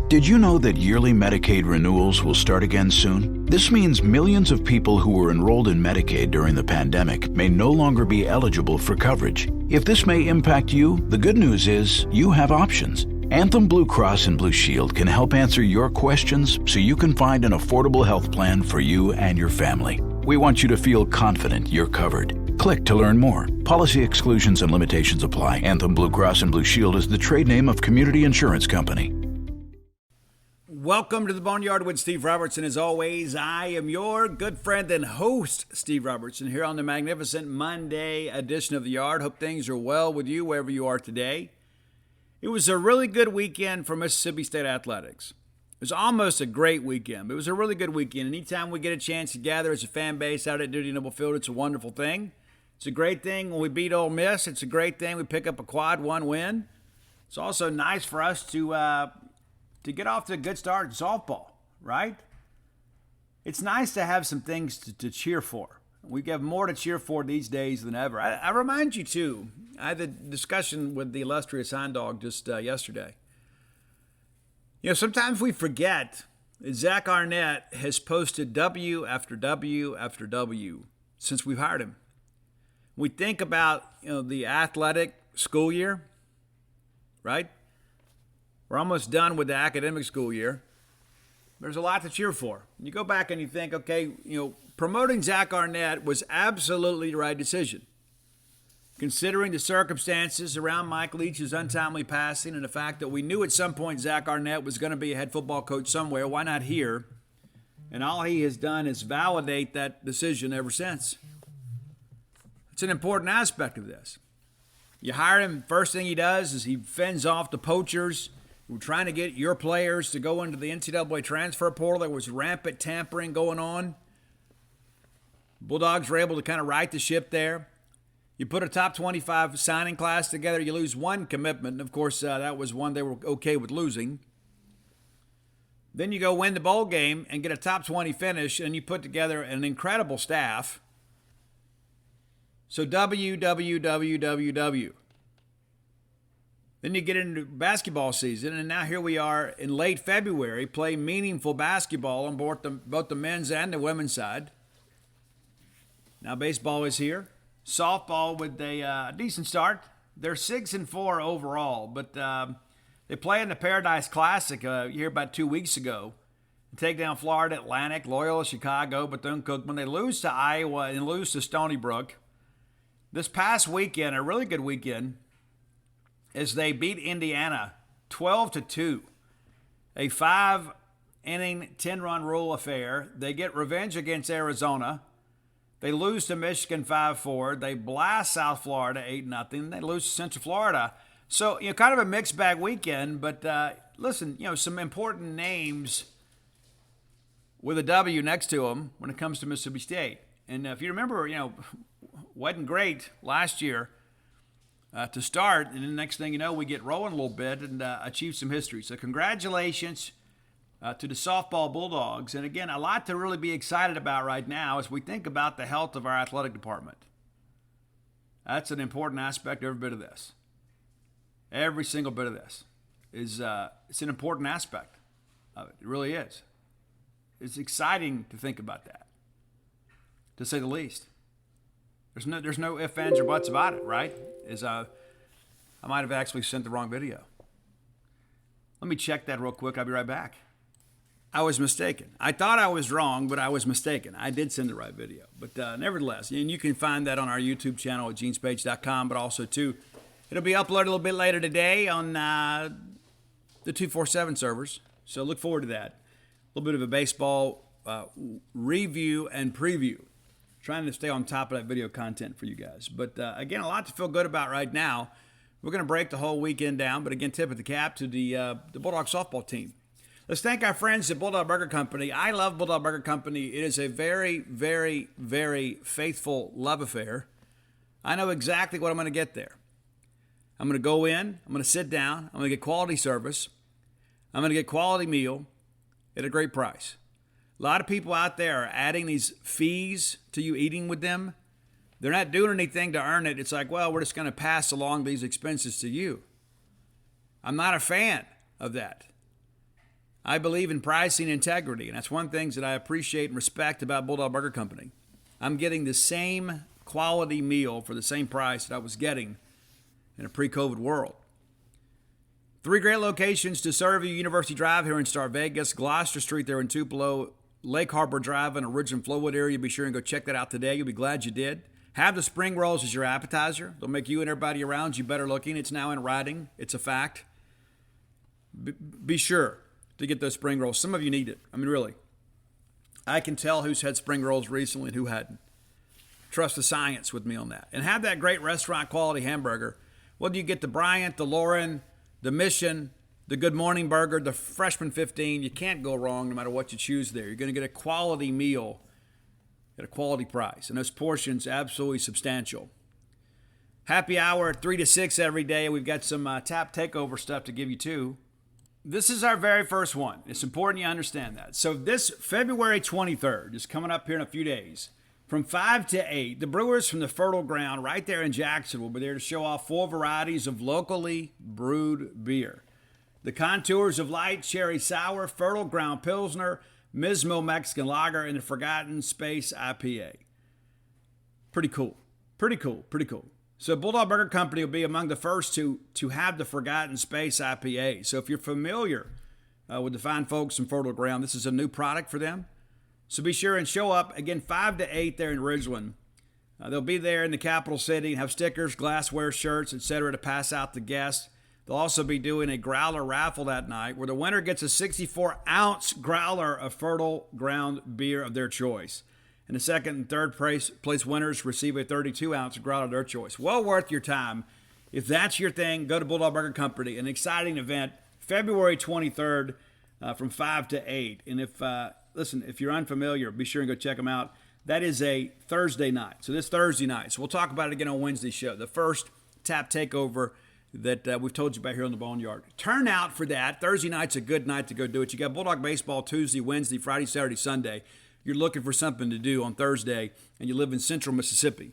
Did you know that yearly Medicaid renewals will start again soon? This means millions of people who were enrolled in Medicaid during the pandemic may no longer be eligible for coverage. If this may impact you, the good news is you have options. Anthem Blue Cross and Blue Shield can help answer your questions so you can find an affordable health plan for you and your family. We want you to feel confident you're covered. Click to learn more. Policy exclusions and limitations apply. Anthem Blue Cross and Blue Shield is the trade name of Community Insurance Company. Welcome to the Boneyard with Steve Robertson. As always, I am your good friend and host, Steve Robertson, here on the magnificent Monday edition of The Yard. Hope things are well with you wherever you are today. It was a really good weekend for Mississippi State athletics. It was almost a great weekend, but it was a really good weekend. Anytime we get a chance to gather as a fan base out at Duty Noble Field, it's a wonderful thing. It's a great thing when we beat Ole Miss. It's a great thing we pick up a quad one win. It's also nice for us to get off to a good start in softball, right? It's nice to have some things to cheer for. We have more to cheer for these days than ever. I remind you, too, I had a discussion with the illustrious Hound Dog just yesterday. You know, sometimes we forget that Zach Arnett has posted W after W after W since we've hired him. We think about, the athletic school year, right? We're almost done with the academic school year. There's a lot to cheer for. You go back and you think, okay, promoting Zach Arnett was absolutely the right decision. Considering the circumstances around Mike Leach's untimely passing and the fact that we knew at some point Zach Arnett was going to be a head football coach somewhere, why not here? And all he has done is validate that decision ever since. It's an important aspect of this. You hire him, first thing he does is he fends off the poachers. We're trying to get your players to go into the NCAA transfer portal. There was rampant tampering going on. Bulldogs were able to kind of right the ship there. You put a top 25 signing class together, you lose one commitment. And of course, that was one they were okay with losing. Then you go win the bowl game and get a top 20 finish, and you put together an incredible staff. So W. Then you get into basketball season, and now here we are in late February playing meaningful basketball on both the men's and the women's side. Now baseball is here. Softball with a decent start. They're 6-4 overall, but they play in the Paradise Classic here about 2 weeks ago. Take down Florida Atlantic, Loyola Chicago, Bethune-Cookman. They lose to Iowa and lose to Stony Brook. This past weekend, a really good weekend, as they beat Indiana 12-2, a 5-inning, 10-run rule affair. They get revenge against Arizona. They lose to Michigan 5-4. They blast South Florida 8-0. They lose to Central Florida. So, kind of a mixed bag weekend. But listen, some important names with a W next to them when it comes to Mississippi State. And if you remember, wasn't great last year to start, and the next thing you know, we get rolling a little bit and achieve some history. So congratulations to the softball Bulldogs. And again, a lot to really be excited about right now as we think about the health of our athletic department. That's an important aspect of every bit of this. Every single bit of this is it's an important aspect of it. It really is. It's exciting to think about that, to say the least. There's no ifs, ands, or buts about it, right? I might have actually sent the wrong video. Let me check that real quick. I'll be right back. I was mistaken. I thought I was wrong, but I was mistaken. I did send the right video. But nevertheless, and you can find that on our YouTube channel at genespage.com, but also, too, it'll be uploaded a little bit later today on the 247 servers. So look forward to that. A little bit of a baseball review and preview. Trying to stay on top of that video content for you guys. But again, a lot to feel good about right now. We're going to break the whole weekend down, but again, tip of the cap to the Bulldog softball team. Let's thank our friends at Bulldog Burger Company. I love Bulldog Burger Company. It is a very, very, very faithful love affair. I know exactly what I'm going to get there. I'm going to go in, I'm going to sit down, I'm going to get quality service, I'm going to get quality meal at a great price. A lot of people out there are adding these fees to you eating with them. They're not doing anything to earn it. It's like, well, we're just going to pass along these expenses to you. I'm not a fan of that. I believe in pricing integrity, and that's one of the things that I appreciate and respect about Bulldog Burger Company. I'm getting the same quality meal for the same price that I was getting in a pre-COVID world. 3 great locations to serve you: University Drive here in Star Vegas, Gloucester Street there in Tupelo, Lake Harbor Drive in Origin Flowwood area. Be sure and go check that out today. You'll be glad you did. Have the spring rolls as your appetizer. They'll make you and everybody around you better looking. It's now in writing. It's a fact. Be sure to get those spring rolls. Some of you need it. I mean, really. I can tell who's had spring rolls recently and who hadn't. Trust the science with me on that. And have that great restaurant quality hamburger. Whether you get the Bryant, the Lauren, the Mission, the Good Morning Burger, the Freshman 15, you can't go wrong no matter what you choose there. You're going to get a quality meal at a quality price. And those portions absolutely substantial. Happy hour 3 to 6 every day. We've got some tap takeover stuff to give you too. This is our very first one. It's important you understand that. So this February 23rd is coming up here in a few days. From 5 to 8, the brewers from the Fertile Ground right there in Jackson will be there to show off 4 varieties of locally brewed beer. The Contours of Light Cherry Sour, Fertile Ground Pilsner, Mismo Mexican Lager, and the Forgotten Space IPA. Pretty cool. Pretty cool. Pretty cool. So Bulldog Burger Company will be among the first to have the Forgotten Space IPA. So if you're familiar with the fine folks from Fertile Ground, this is a new product for them. So be sure and show up, again, 5 to 8 there in Ridgeland. They'll be there in the capital city and have stickers, glassware, shirts, etc. to pass out to guests. They'll also be doing a growler raffle that night where the winner gets a 64-ounce growler of Fertile Ground beer of their choice. And the second and third place winners receive a 32-ounce growler of their choice. Well worth your time. If that's your thing, go to Bulldog Burger Company. An exciting event, February 23rd from 5 to 8. And if you're unfamiliar, be sure and go check them out. That is a Thursday night. So this Thursday night. So we'll talk about it again on Wednesday's show. The first tap takeover that we've told you about here on the Boneyard. Turn out for that. Thursday night's a good night to go do it. You got Bulldog baseball Tuesday, Wednesday, Friday, Saturday, Sunday. You're looking for something to do on Thursday, and you live in central Mississippi.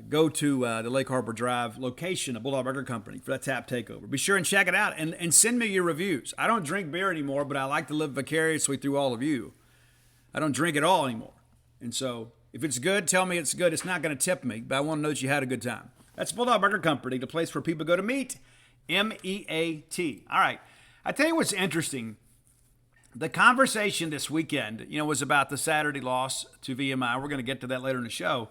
Go to the Lake Harbor Drive location of Bulldog Burger Company for that tap takeover. Be sure and check it out and send me your reviews. I don't drink beer anymore, but I like to live vicariously through all of you. I don't drink at all anymore. And so if it's good, tell me it's good. It's not going to tip me, but I want to know that you had a good time. That's Bulldog Burger Company, the place where people go to meet. M-E-A-T. All right. I tell you what's interesting. The conversation this weekend, was about the Saturday loss to VMI. We're going to get to that later in the show.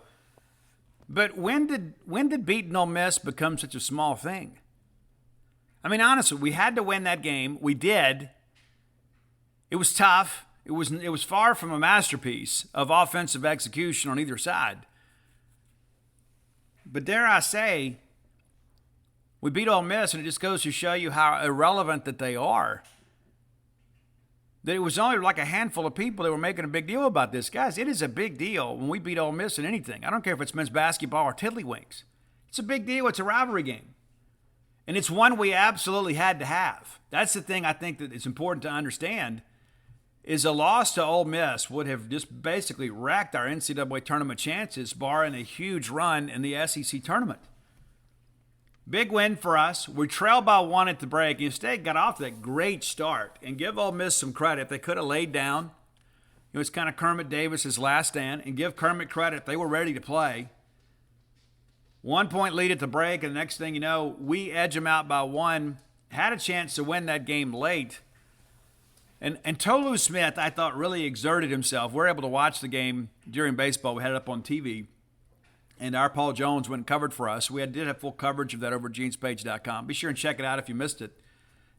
But when did beating Ole Miss become such a small thing? I mean, honestly, we had to win that game. We did. It was tough. It was far from a masterpiece of offensive execution on either side. But dare I say, we beat Ole Miss, and it just goes to show you how irrelevant that they are. That it was only like a handful of people that were making a big deal about this. Guys, it is a big deal when we beat Ole Miss in anything. I don't care if it's men's basketball or tiddlywinks. It's a big deal. It's a rivalry game. And it's one we absolutely had to have. That's the thing I think that it's important to understand is a loss to Ole Miss would have just basically wrecked our NCAA tournament chances, barring a huge run in the SEC tournament. Big win for us. We trailed by 1 at the break. State got off to that great start. And give Ole Miss some credit. They could have laid down. It's kind of Kermit Davis's last stand. And give Kermit credit. They were ready to play. 1 point lead at the break. And the next thing you know, we edge them out by 1. Had a chance to win that game late. And Tolu Smith, I thought, really exerted himself. We were able to watch the game during baseball. We had it up on TV. And our Paul Jones went and covered for us. We did have full coverage of that over at genespage.com. Be sure and check it out if you missed it,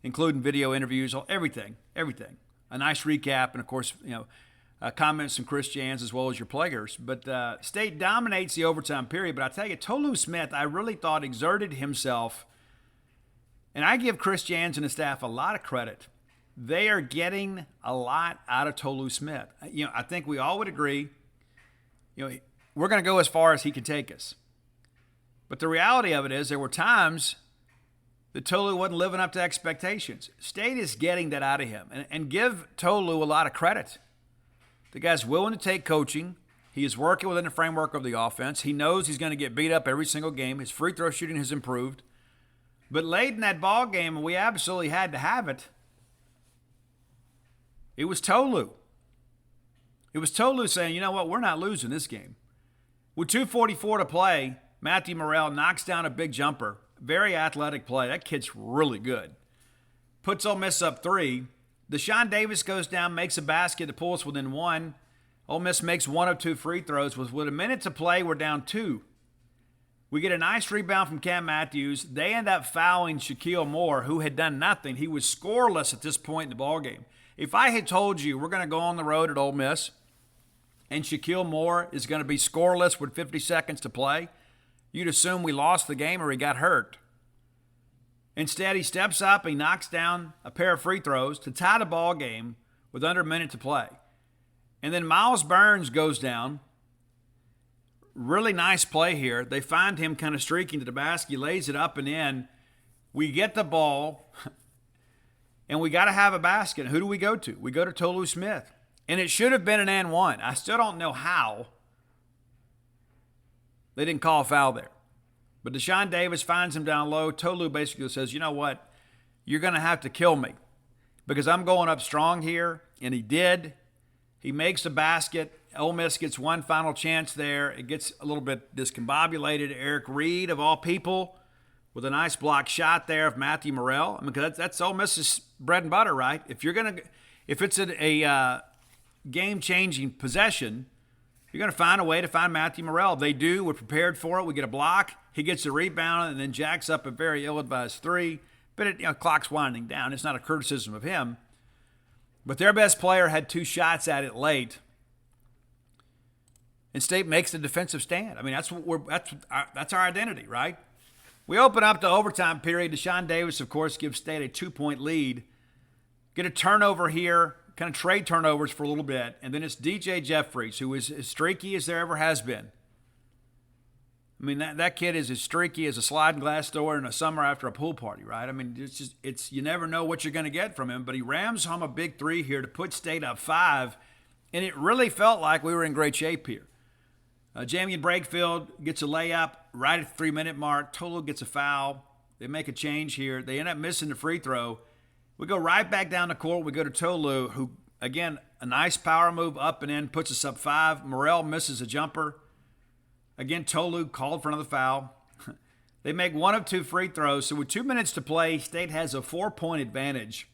including video interviews, everything. A nice recap, and, of course, comments from Chris Jans as well as your players. But State dominates the overtime period. But I tell you, Tolu Smith, I really thought exerted himself. And I give Chris Jans and the staff a lot of credit. They are getting a lot out of Tolu Smith. I think we all would agree, we're going to go as far as he can take us. But the reality of it is there were times that Tolu wasn't living up to expectations. State is getting that out of him. And give Tolu a lot of credit. The guy's willing to take coaching. He is working within the framework of the offense. He knows he's going to get beat up every single game. His free throw shooting has improved. But late in that ball game, we absolutely had to have it. It was Tolu. It was Tolu saying, you know what, we're not losing this game. With 2:44 to play, Matthew Morrell knocks down a big jumper. Very athletic play. That kid's really good. Puts Ole Miss up 3. Deshaun Davis goes down, makes a basket to pull us within 1. Ole Miss makes 1 of 2 free throws. With a minute to play, we're down 2. We get a nice rebound from Cam Matthews. They end up fouling Shaquille Moore, who had done nothing. He was scoreless at this point in the ballgame. If I had told you we're going to go on the road at Ole Miss and Shaquille Moore is going to be scoreless with 50 seconds to play, you'd assume we lost the game or he got hurt. Instead, he steps up, he knocks down a pair of free throws to tie the ball game with under a minute to play. And then Miles Burns goes down. Really nice play here. They find him kind of streaking to the basket. He lays it up and in. We get the ball, and we got to have a basket. Who do we go to? We go to Tolu Smith. And it should have been an and one. I still don't know how they didn't call a foul there. But Deshaun Davis finds him down low. Tolu basically says, you know what? You're going to have to kill me because I'm going up strong here. And he did. He makes the basket. Ole Miss gets one final chance there. It gets a little bit discombobulated. Eric Reed, of all people, with a nice block shot there of Matthew Morrell. I mean, because that's Ole Miss's bread and butter, right? If it's a game-changing possession, you're going to find a way to find Matthew Morrell. They do. We're prepared for it. We get a block. He gets a rebound and then jacks up a very ill-advised 3. But clock's winding down. It's not a criticism of him. But their best player had 2 shots at it late. And State makes the defensive stand. I mean, that's our identity, right? We open up the overtime period. Deshaun Davis, of course, gives State a 2-point lead. Get a turnover here, kind of trade turnovers for a little bit. And then it's DJ Jeffries, who is as streaky as there ever has been. I mean, that kid is as streaky as a sliding glass door in a summer after a pool party, right? I mean, it's you never know what you're going to get from him. But he rams home a big 3 here to put State up 5. And it really felt like we were in great shape here. Jamian Brakefield gets a layup right at the 3-minute mark. Tolu gets a foul. They make a change here. They end up missing the free throw. We go right back down the court. We go to Tolu, who, again, a nice power move up and in, puts us up 5. Morrell misses a jumper. Again, Tolu called for another foul. They make 1 of 2 free throws. So with 2 minutes to play, State has a 4-point advantage.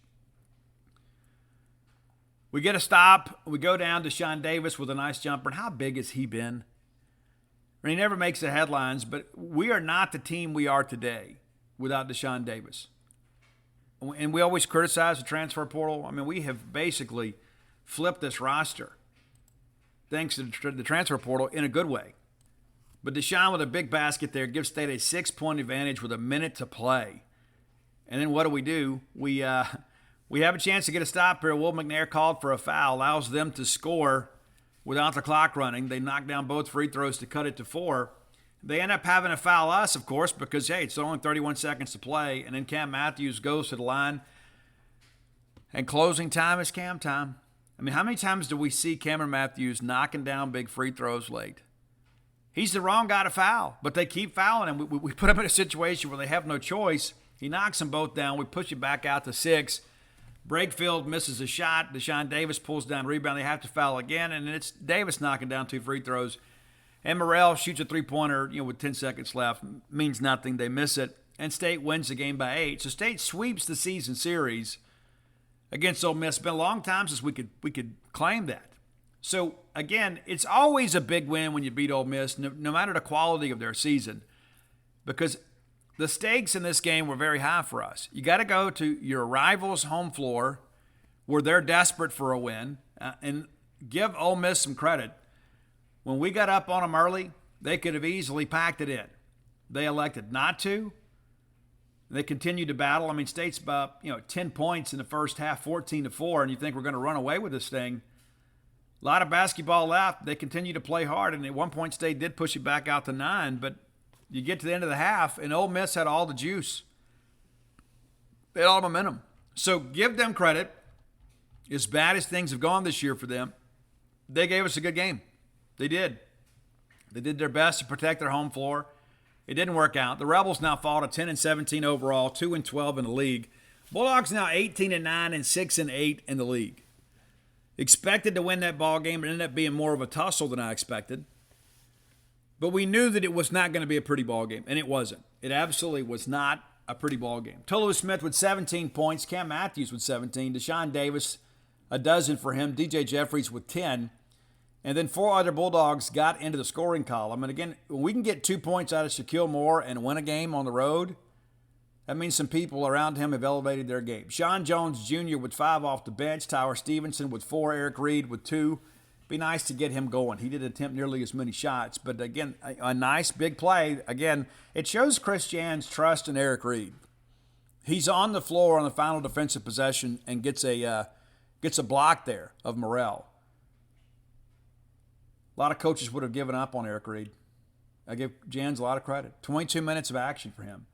We get a stop. We go down to Deshaun Davis with a nice jumper. And how big has he been? I mean, he never makes the headlines, but we are not the team we are today without Deshaun Davis. And we always criticize the transfer portal. I mean, we have basically flipped this roster thanks to the transfer portal in a good way. But Deshaun with a big basket there gives State a 6-point advantage with a minute to play. And then what do? We have a chance to get a stop here. Will McNair called for a foul, allows them to score without the clock running. They knock down both free throws to cut it to 4. They end up having to foul us, of course, because, hey, it's only 31 seconds to play. And then Cam Matthews goes to the line. And closing time is Cam time. I mean, how many times do we see Cameron Matthews knocking down big free throws late? He's the wrong guy to foul, but they keep fouling him. We put him in a situation where they have no choice. He knocks them both down. We push it back out to 6. Brakefield misses a shot. Deshaun Davis pulls down the rebound. They have to foul again, and it's Davis knocking down 2 free throws. And Morrell shoots a 3-pointer, with 10 seconds left. Means nothing. They miss it. And State wins the game by 8. So State sweeps the season series against Ole Miss. It's been a long time since we could claim that. So, again, it's always a big win when you beat Ole Miss, no matter the quality of their season, because the stakes in this game were very high for us. You got to go to your rival's home floor where they're desperate for a win, and give Ole Miss some credit. When we got up on them early, they could have easily packed it in. They elected not to. They continued to battle. I mean, State's about 10 points in the first half, 14-4, and you think we're going to run away with this thing. A lot of basketball left. They continue to play hard, and at one point State did push it back out to 9, but you get to the end of the half, and Ole Miss had all the juice. They had all the momentum. So give them credit. As bad as things have gone this year for them, they gave us a good game. They did. They did their best to protect their home floor. It didn't work out. The Rebels now fall to 10-17 overall, 2-12 in the league. Bulldogs now 18-9 and 6-8 in the league. Expected to win that ball game. It ended up being more of a tussle than I expected. But we knew that it was not going to be a pretty ball game, and it wasn't. It absolutely was not a pretty ball game. Tolu Smith with 17 points, Cam Matthews with 17, Deshaun Davis, a dozen for him, DJ Jeffries with 10, and then 4 other Bulldogs got into the scoring column. And again, when we can get 2 points out of Shaquille Moore and win a game on the road, that means some people around him have elevated their game. Sean Jones Jr. with 5 off the bench, Tyler Stevenson with 4, Eric Reed with 2. Be nice to get him going. He didn't attempt nearly as many shots, but again, a nice big play. Again, it shows Chris Jan's trust in Eric Reed. He's on the floor on the final defensive possession and gets a block there of Morrell. A lot of coaches would have given up on Eric Reed. I give Jans a lot of credit. 22 minutes of action for him.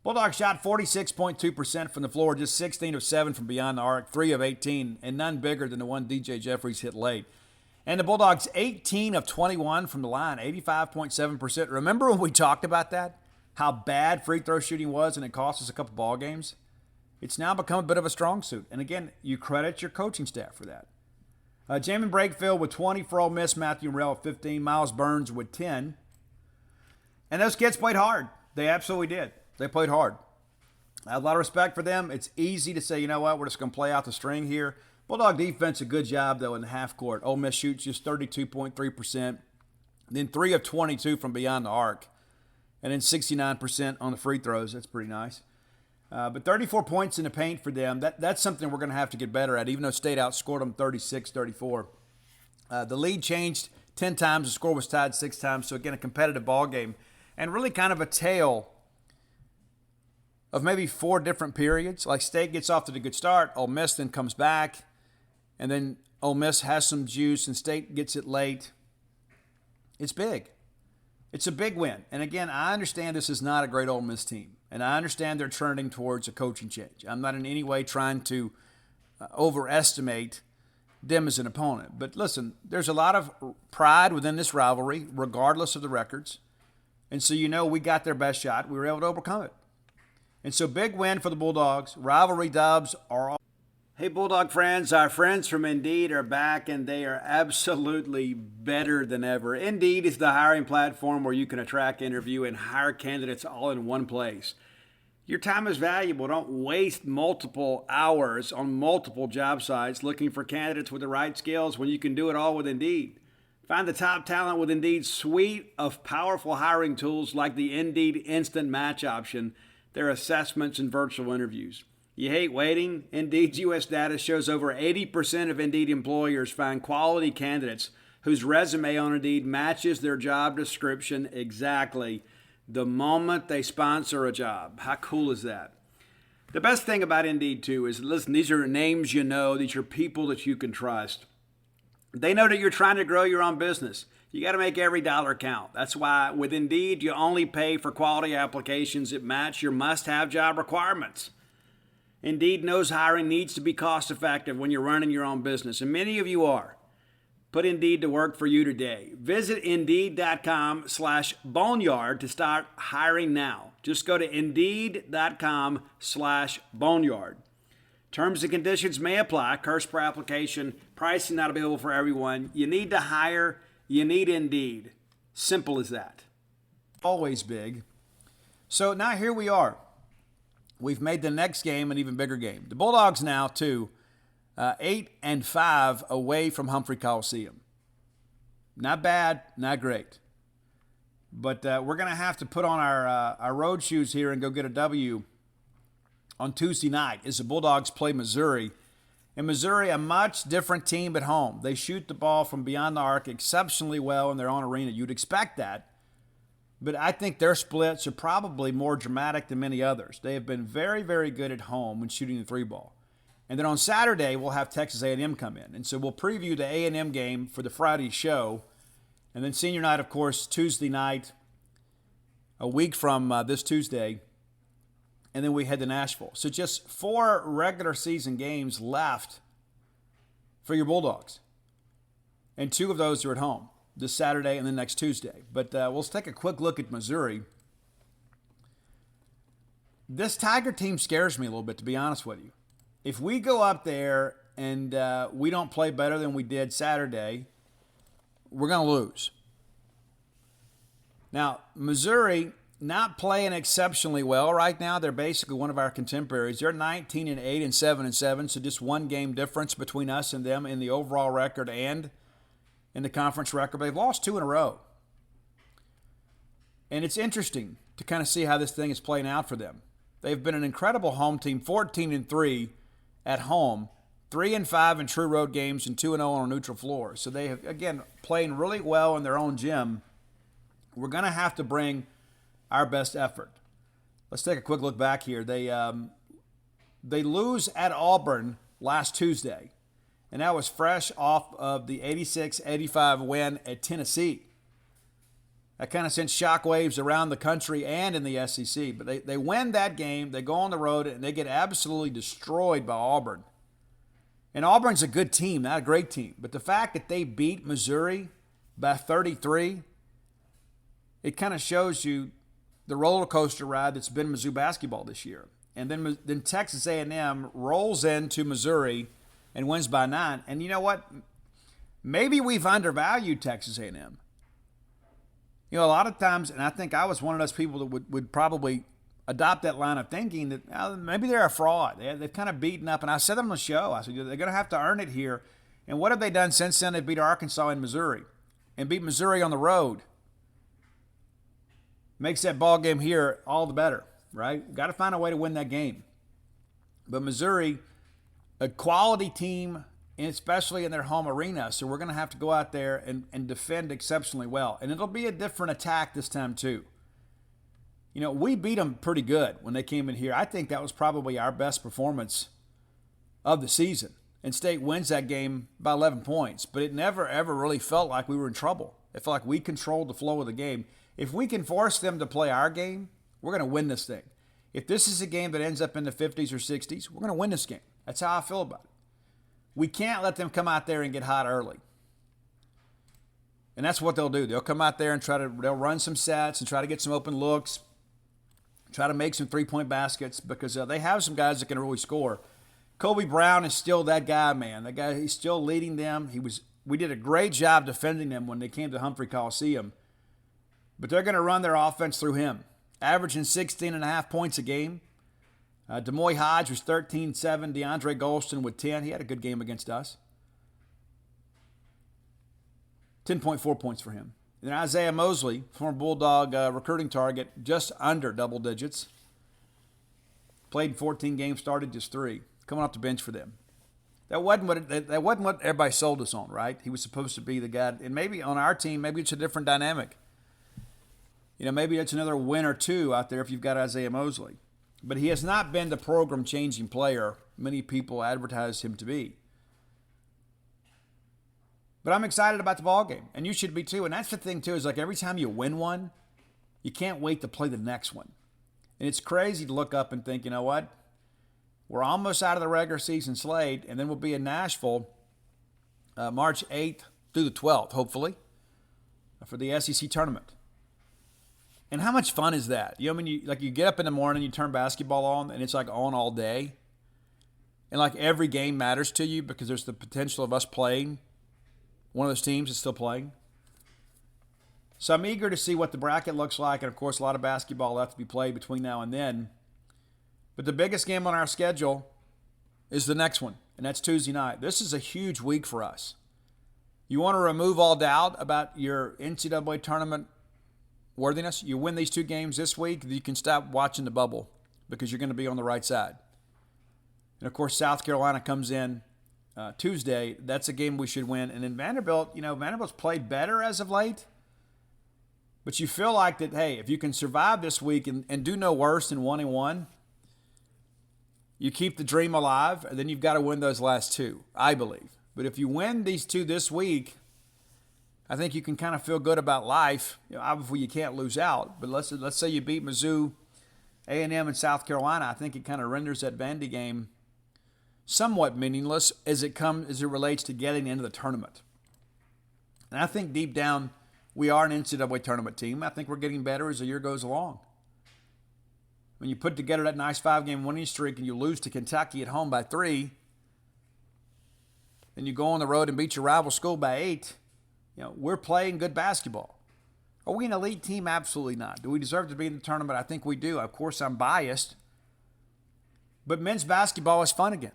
Bulldogs shot 46.2% from the floor, just 16 of 7 from beyond the arc, 3 of 18, and none bigger than the one DJ Jeffries hit late. And the Bulldogs 18 of 21 from the line, 85.7%. Remember when we talked about that? How bad free throw shooting was and it cost us a couple ball games? It's now become a bit of a strong suit. And again, you credit your coaching staff for that. Jamin Brakefield with 20 for Ole Miss, Matthew Morrell with 15, Miles Burns with 10. And those kids played hard. They absolutely did. They played hard. I have a lot of respect for them. It's easy to say, you know what, we're just going to play out the string here. Bulldog defense, a good job, though, in the half court. Ole Miss shoots just 32.3%, then 3 of 22 from beyond the arc, and then 69% on the free throws. That's pretty nice. But 34 points in the paint for them, that's something we're going to have to get better at, even though State outscored them 36-34. The lead changed 10 times. The score was tied 6 times. So, again, a competitive ball game, and really kind of a tale of maybe 4 different periods. Like State gets off to a good start. Ole Miss then comes back. And then Ole Miss has some juice and State gets it late. It's big. It's a big win. And again, I understand this is not a great Ole Miss team. And I understand they're trending towards a coaching change. I'm not in any way trying to overestimate them as an opponent. But listen, there's a lot of pride within this rivalry, regardless of the records. And so we got their best shot. We were able to overcome it. And so big win for the Bulldogs. Rivalry dubs are all. Hey, Bulldog friends, our friends from Indeed are back, and they are absolutely better than ever. Indeed is the hiring platform where you can attract, interview, and hire candidates all in one place. Your time is valuable. Don't waste multiple hours on multiple job sites looking for candidates with the right skills when you can do it all with Indeed. Find the top talent with Indeed's suite of powerful hiring tools like the Indeed Instant Match option, their assessments, and virtual interviews. You hate waiting? Indeed's U.S. data shows over 80% of Indeed employers find quality candidates whose resume on Indeed matches their job description exactly the moment they sponsor a job. How cool is that? The best thing about Indeed, too, is, listen, these are names you know. These are people that you can trust. They know that you're trying to grow your own business. You got to make every dollar count. That's why with Indeed, you only pay for quality applications that match your must-have job requirements. Indeed knows hiring needs to be cost-effective when you're running your own business, and many of you are. Put Indeed to work for you today. Visit Indeed.com/boneyard to start hiring now. Just go to Indeed.com/boneyard. Terms and conditions may apply. Cost per application. Pricing not available for everyone. You need to hire. You need Indeed. Simple as that. Always big. So now here we are. We've made the next game an even bigger game. The Bulldogs now, too, 8-5 away from Humphrey Coliseum. Not bad, not great. But we're going to have to put on our road shoes here and go get a W on Tuesday night as the Bulldogs play Missouri. In Missouri, a much different team at home. They shoot the ball from beyond the arc exceptionally well in their own arena. You'd expect that. But I think their splits are probably more dramatic than many others. They have been very, very good at home when shooting the 3-ball. And then on Saturday, we'll have Texas A&M come in. And so we'll preview the A&M game for the Friday show. And then senior night, of course, Tuesday night, a week from this Tuesday. And then we head to Nashville. So just 4 regular season games left for your Bulldogs. And 2 of those are at home. This Saturday and then next Tuesday. But we'll take a quick look at Missouri. This Tiger team scares me a little bit, to be honest with you. If we go up there and we don't play better than we did Saturday, we're going to lose. Now, Missouri not playing exceptionally well right now. They're basically one of our contemporaries. They're 19-8 and 7-7, so just one game difference between us and them in the overall record and in the conference record. But they've lost 2 in a row. And it's interesting to kind of see how this thing is playing out for them. They've been an incredible home team, 14-3 at home, 3-5 in true road games, and 2-0 on a neutral floor. So they have, again, playing really well in their own gym. We're going to have to bring our best effort. Let's take a quick look back here. They lose at Auburn last Tuesday, and that was fresh off of the 86-85 win at Tennessee. That kind of sent shockwaves around the country and in the SEC. But they win that game, they go on the road, and they get absolutely destroyed by Auburn. And Auburn's a good team, not a great team. But the fact that they beat Missouri by 33, it kind of shows you the roller coaster ride that's been Mizzou basketball this year. And then Texas A&M rolls into Missouri and wins by 9. And you know what? Maybe we've undervalued Texas A&M. You know, a lot of times, and I think I was one of those people that would probably adopt that line of thinking that maybe they're a fraud. They've kind of beaten up. And I said on the show, I said, they're going to have to earn it here. And what have they done since then? They beat Arkansas and Missouri and beat Missouri on the road. Makes that ball game here all the better, right? Got to find a way to win that game. But Missouri, a quality team, especially in their home arena, so we're going to have to go out there and defend exceptionally well. And it'll be a different attack this time too. You know, we beat them pretty good when they came in here. I think that was probably our best performance of the season. And State wins that game by 11 points. But it never, ever really felt like we were in trouble. It felt like we controlled the flow of the game. If we can force them to play our game, we're going to win this thing. If this is a game that ends up in the 50s or 60s, we're going to win this game. That's how I feel about it. We can't let them come out there and get hot early. And that's what they'll do. They'll come out there and they'll run some sets and try to get some open looks, try to make some three-point baskets because they have some guys that can really score. Kobe Brown is still that guy, man. That guy, he's still leading them. We did a great job defending them when they came to Humphrey Coliseum. But they're going to run their offense through him, averaging 16.5 points a game. Demoy Hodge was 13-7. DeAndre Golston with 10. He had a good game against us. 10.4 points for him. And then Isaiah Mosley, former Bulldog recruiting target, just under double digits. Played 14 games, started just 3. Coming off the bench for them. That wasn't what everybody sold us on, right? He was supposed to be the guy. And maybe on our team, maybe it's a different dynamic. You know, maybe it's another win or two out there if you've got Isaiah Mosley. But he has not been the program-changing player many people advertise him to be. But I'm excited about the ball game, and you should be too. And that's the thing too, is like every time you win one, you can't wait to play the next one. And it's crazy to look up and think, you know what? We're almost out of the regular season slate, and then we'll be in Nashville March 8th through the 12th, hopefully, for the SEC tournament. And how much fun is that? You know, I mean, you get up in the morning, you turn basketball on, and it's like on all day. And like every game matters to you because there's the potential of us playing one of those teams that's still playing. So I'm eager to see what the bracket looks like. And, of course, a lot of basketball left to be played between now and then. But the biggest game on our schedule is the next one, and that's Tuesday night. This is a huge week for us. You want to remove all doubt about your NCAA tournament worthiness? You win these 2 games this week, you can stop watching the bubble because you're going to be on the right side. And, of course, South Carolina comes in Tuesday. That's a game we should win. And then Vanderbilt, you know, Vanderbilt's played better as of late. But you feel like that, hey, if you can survive this week and do no worse than 1-1, you keep the dream alive, and then you've got to win those last 2, I believe. But if you win these 2 this week, I think you can kind of feel good about life. You know, obviously you can't lose out, but let's say you beat Mizzou, A&M, and South Carolina. I think it kind of renders that Vandy game somewhat meaningless as it relates to getting into the tournament. And I think deep down we are an NCAA tournament team. I think we're getting better as the year goes along. When you put together that nice 5-game winning streak and you lose to Kentucky at home by 3, and you go on the road and beat your rival school by 8, we're playing good basketball. Are we an elite team? Absolutely not. Do we deserve to be in the tournament? I think we do. Of course, I'm biased. But men's basketball is fun again.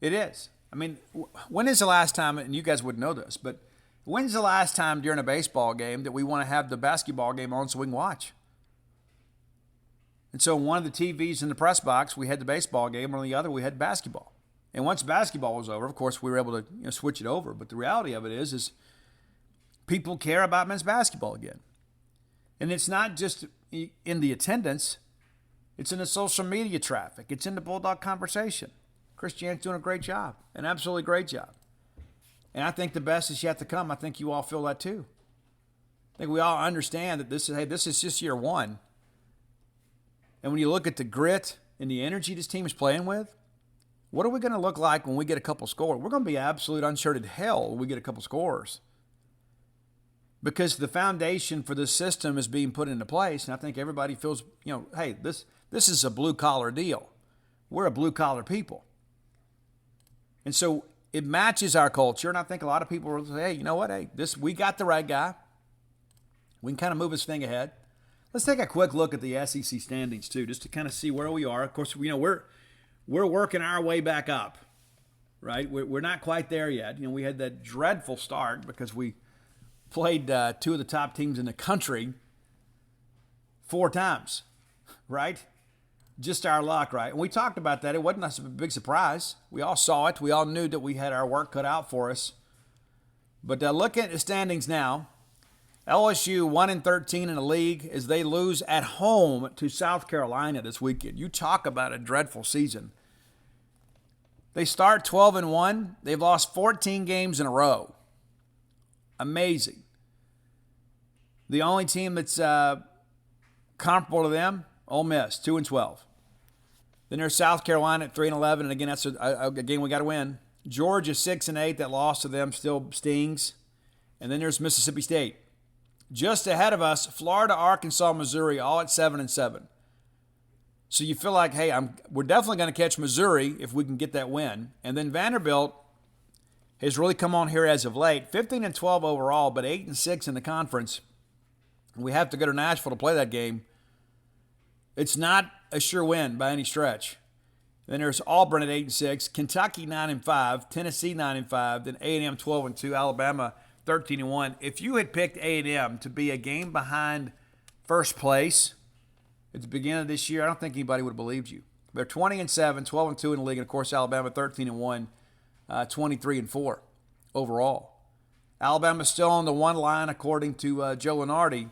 It is. I mean, when is the last time, and you guys would know this, but when's the last time during a baseball game that we want to have the basketball game on so we can watch? And so on one of the TVs in the press box, we had the baseball game, on the other, we had basketball. And once basketball was over, of course, we were able to switch it over. But the reality of it is people care about men's basketball again. And it's not just in the attendance. It's in the social media traffic. It's in the Bulldog conversation. Christian's doing a great job, an absolutely great job. And I think the best is yet to come. I think you all feel that too. I think we all understand that this is just year one. And when you look at the grit and the energy this team is playing with, what are we going to look like when we get a couple scores? We're going to be absolute uncharted hell when we get a couple scores. Because the foundation for this system is being put into place, and I think everybody feels, hey, this is a blue-collar deal. We're a blue-collar people. And so it matches our culture, and I think a lot of people will say, hey, you know what? Hey, we got the right guy. We can kind of move this thing ahead. Let's take a quick look at the SEC standings, too, just to kind of see where we are. Of course, we're working our way back up, right? We're not quite there yet. We had that dreadful start because we played two of the top teams in the country 4 times, right? Just our luck, right? And we talked about that. It wasn't a big surprise. We all saw it. We all knew that we had our work cut out for us. But looking at the standings now, LSU 1-13 in the league as they lose at home to South Carolina this weekend. You talk about a dreadful season. They start 12-1. They've lost 14 games in a row. Amazing. The only team that's comparable to them, Ole Miss, 2-12. Then there's South Carolina at 3-11, and again, that's a game we got to win. Georgia 6-8. That loss to them still stings. And then there's Mississippi State. Just ahead of us, Florida, Arkansas, Missouri, all at 7-7. So you feel like, hey, we're definitely going to catch Missouri if we can get that win. And then Vanderbilt has really come on here as of late. 15-12 overall, but 8-6 in the conference. We have to go to Nashville to play that game. It's not a sure win by any stretch. Then there's Auburn at 8-6, Kentucky 9-5, Tennessee 9-5, then A&M 12-2, Alabama 13-1. If you had picked A&M to be a game behind first place at the beginning of this year, I don't think anybody would have believed you. They're 20-7, 12-2 in the league, and of course Alabama 13-1, 23-4 overall. Alabama's still on the one line according to Joe Lunardi,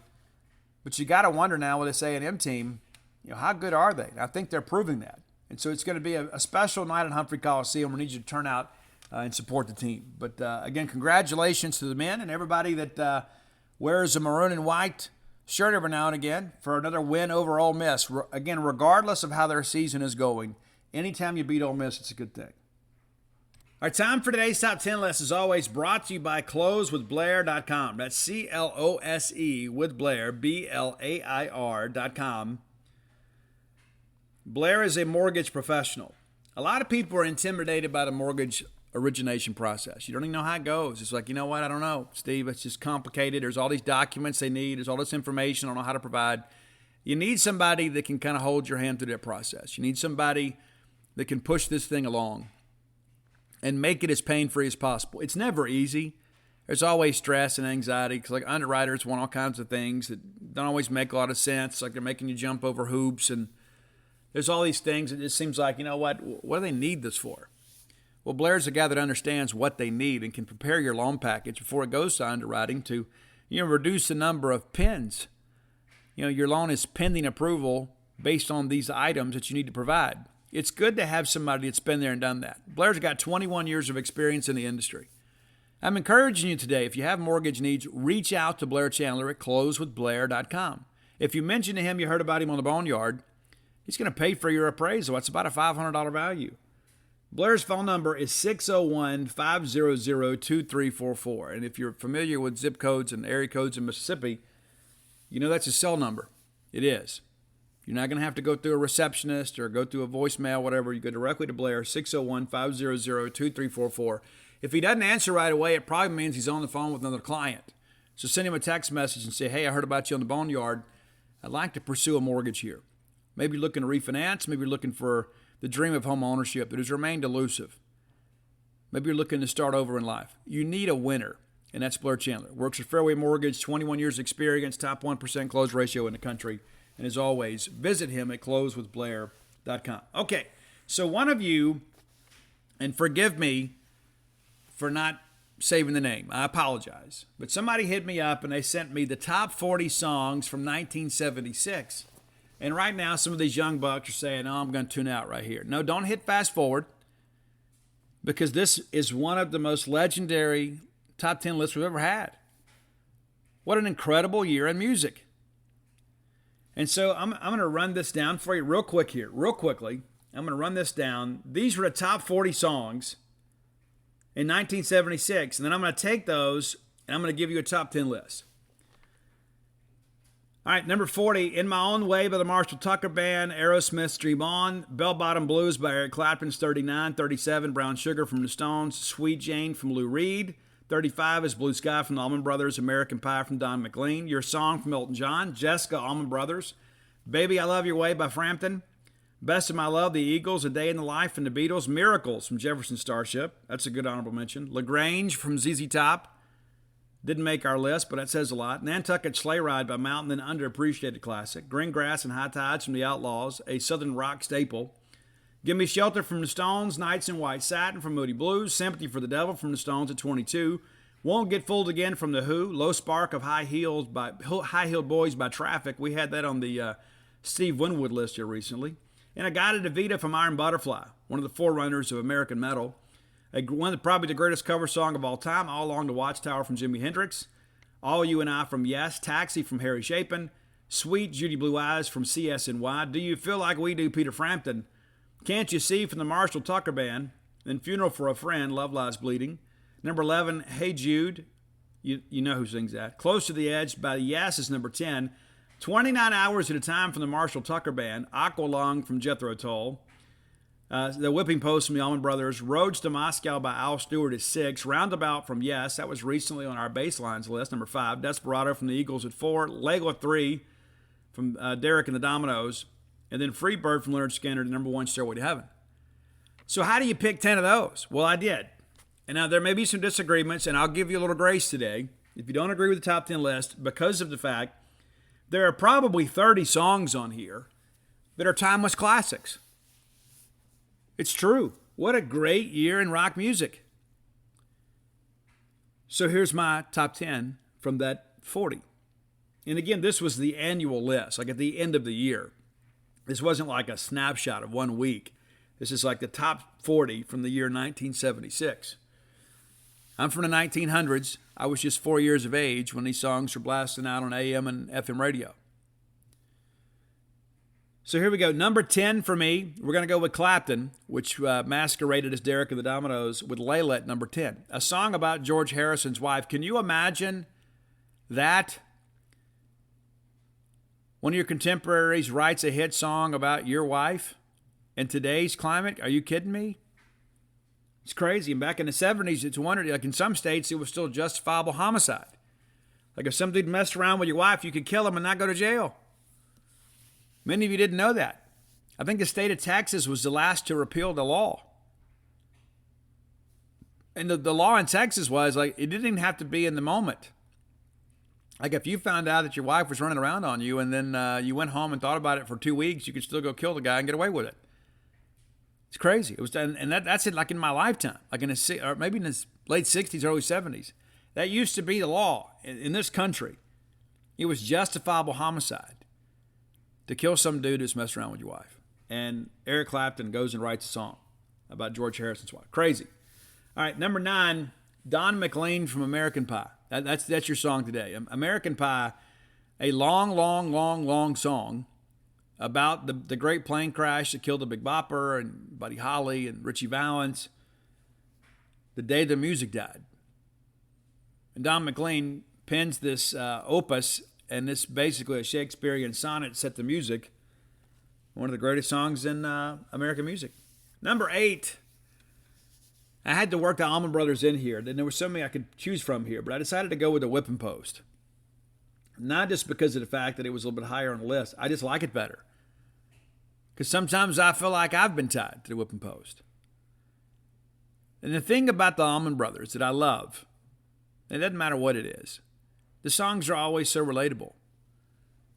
but you got to wonder now with this A&M team, how good are they? And I think they're proving that. And so it's going to be a special night at Humphrey Coliseum. We need you to turn out and support the team. But again, congratulations to the men and everybody that wears a maroon and white shirt every now and again for another win over Ole Miss. Again, regardless of how their season is going, anytime you beat Ole Miss, it's a good thing. All right, time for today's Top 10 list, as always, brought to you by closewithblair.com. That's C-L-O-S-E with Blair, B-L-A-I-R.com. Blair is a mortgage professional. A lot of people are intimidated by the mortgage origination process. You don't even know how it goes. It's like, you know what? I don't know, Steve. It's just complicated. There's all these documents they need. There's all this information I don't know how to provide. You need somebody that can kind of hold your hand through that process. You need somebody that can push this thing along and make it as pain-free as possible. It's never easy. There's always stress and anxiety because like underwriters want all kinds of things that don't always make a lot of sense. Like they're making you jump over hoops, and there's all these things that it seems like, you know what do they need this for? Well, Blair's a guy that understands what they need and can prepare your loan package before it goes to underwriting to, reduce the number of pins. Your loan is pending approval based on these items that you need to provide. It's good to have somebody that's been there and done that. Blair's got 21 years of experience in the industry. I'm encouraging you today, if you have mortgage needs, reach out to Blair Chandler at closewithblair.com. If you mention to him you heard about him on the Boneyard, he's going to pay for your appraisal. It's about a $500 value. Blair's phone number is 601-500-2344. And if you're familiar with zip codes and area codes in Mississippi, that's his cell number. It is. You're not going to have to go through a receptionist or go through a voicemail, whatever. You go directly to Blair, 601-500-2344. If he doesn't answer right away, it probably means he's on the phone with another client. So send him a text message and say, hey, I heard about you on the Boneyard. I'd like to pursue a mortgage here. Maybe you're looking to refinance. Maybe you're looking for the dream of home ownership that has remained elusive. Maybe you're looking to start over in life. You need a winner, and that's Blair Chandler. Works at Fairway Mortgage, 21 years experience, top 1% close ratio in the country. And as always, visit him at closewithblair.com. Okay, so one of you, and forgive me for not saving the name. I apologize. But somebody hit me up and they sent me the top 40 songs from 1976. And right now, some of these young bucks are saying, oh, I'm going to tune out right here. No, don't hit fast forward, because this is one of the most legendary top 10 lists we've ever had. What an incredible year in music. And so I'm going to run this down for you real quickly. I'm going to run this down. These were the top 40 songs in 1976, and then I'm going to take those and I'm going to give you a top 10 list. All right, number 40, In My Own Way by the Marshall Tucker Band, Aerosmith's Dream On, Bell Bottom Blues by Eric Clapton's 39, 37, Brown Sugar from the Stones, Sweet Jane from Lou Reed, 35 is Blue Sky from the Allman Brothers, American Pie from Don McLean, Your Song from Elton John, Jessica, Allman Brothers, Baby I Love Your Way by Frampton, Best of My Love, The Eagles, A Day in the Life from the Beatles, Miracles from Jefferson Starship. That's a good honorable mention. LaGrange from ZZ Top. Didn't make our list, but that says a lot. Nantucket Sleigh Ride by Mountain, an underappreciated classic. Green Grass and High Tides from the Outlaws, a Southern rock staple. Give Me Shelter from the Stones, Nights in White Satin from Moody Blues, Sympathy for the Devil from the Stones at 22. Won't Get Fooled Again from The Who, Low Spark of High Heeled Boys by Traffic. We had that on the Steve Winwood list here recently. And A Guided Evita from Iron Butterfly, one of the forerunners of American metal. One of probably the greatest cover song of all time, All Along the Watchtower from Jimi Hendrix. All You and I from Yes, Taxi from Harry Chapin, Sweet Judy Blue Eyes from CSNY, Do You Feel Like We Do, Peter Frampton, Can't You See from the Marshall Tucker Band, then Funeral for a Friend, Love Lies Bleeding. Number 11, Hey Jude, you know who sings that. Close to the Edge by Yes is number 10. 29 Hours at a Time from the Marshall Tucker Band, Aqualung from Jethro Tull, The Whipping Post from the Allman Brothers, Roads to Moscow by Al Stewart is 6, Roundabout from Yes, that was recently on our Baselines list, number 5, Desperado from the Eagles at 4, Lego at 3 from Derek and the Dominoes, and then Free Bird from Leonard Skinner, the number 1, Stairway to Heaven. So how do you pick 10 of those? Well, I did. And now there may be some disagreements, and I'll give you a little grace today if you don't agree with the top 10 list, because of the fact there are probably 30 songs on here that are timeless classics. It's true. What a great year in rock music. So here's my top 10 from that 40. And again, this was the annual list, like at the end of the year. This wasn't like a snapshot of 1 week. This is like the top 40 from the year 1976. I'm from the 1900s. I was just 4 years of age when these songs were blasting out on AM and FM radio. So here we go. Number 10 for me, we're going to go with Clapton, which masqueraded as Derek and the Dominoes, with Layla at number 10. A song about George Harrison's wife. Can you imagine that? One of your contemporaries writes a hit song about your wife in today's climate? Are you kidding me? It's crazy. And back in the 70s, it's wondered, like in some states, it was still justifiable homicide. Like if some dude messed around with your wife, you could kill him and not go to jail. Many of you didn't know that. I think the state of Texas was the last to repeal the law. And the law in Texas was like, it didn't even have to be in the moment. Like if you found out that your wife was running around on you and then you went home and thought about it for 2 weeks, you could still go kill the guy and get away with it. It's crazy. It was, and that's it. Like in my lifetime, like in the or maybe in the late '60s, early '70s, that used to be the law in this country. It was justifiable homicide to kill some dude who's messed around with your wife. And Eric Clapton goes and writes a song about George Harrison's wife. Crazy. All right, number 9, Don McLean from American Pie. That's your song today. American Pie, a long song about the great plane crash that killed the Big Bopper and Buddy Holly and Richie Valens, the day the music died. And Don McLean pens this opus, and this basically a Shakespearean sonnet set to music, one of the greatest songs in American music. Number 8, I had to work the Allman Brothers in here. Then there was so many I could choose from here, but I decided to go with the Whipping Post. Not just because of the fact that it was a little bit higher on the list. I just like it better. Because sometimes I feel like I've been tied to the Whipping Post. And the thing about the Allman Brothers that I love, it doesn't matter what it is, the songs are always so relatable.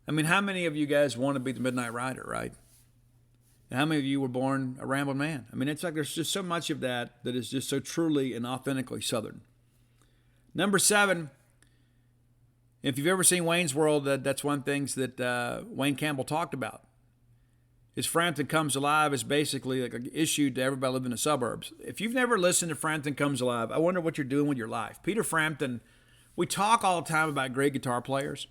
I mean, how many of you guys want to be the Midnight Rider, right? And how many of you were born a rambling man? I mean, it's like there's just so much of that is just so truly and authentically Southern. Number 7, if you've ever seen Wayne's World, that's one of the things that Wayne Campbell talked about. His Frampton Comes Alive is basically like an issue to everybody living in the suburbs. If you've never listened to Frampton Comes Alive, I wonder what you're doing with your life. Peter Frampton, we talk all the time about great guitar players.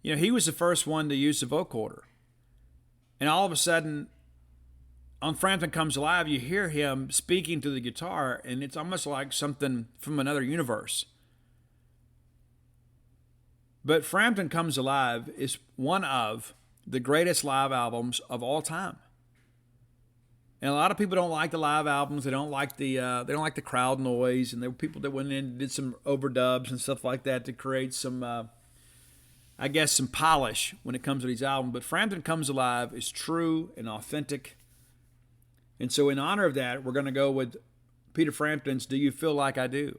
You know, he was the first one to use the vocoder. And all of a sudden, on Frampton Comes Alive, you hear him speaking to the guitar, and it's almost like something from another universe. But Frampton Comes Alive is one of the greatest live albums of all time. And a lot of people don't like the live albums. They don't like the crowd noise. And there were people that went in and did some overdubs and stuff like that to create some, some polish when it comes to these albums. But Frampton Comes Alive is true and authentic. And so in honor of that, we're going to go with Peter Frampton's Do You Feel Like I Do?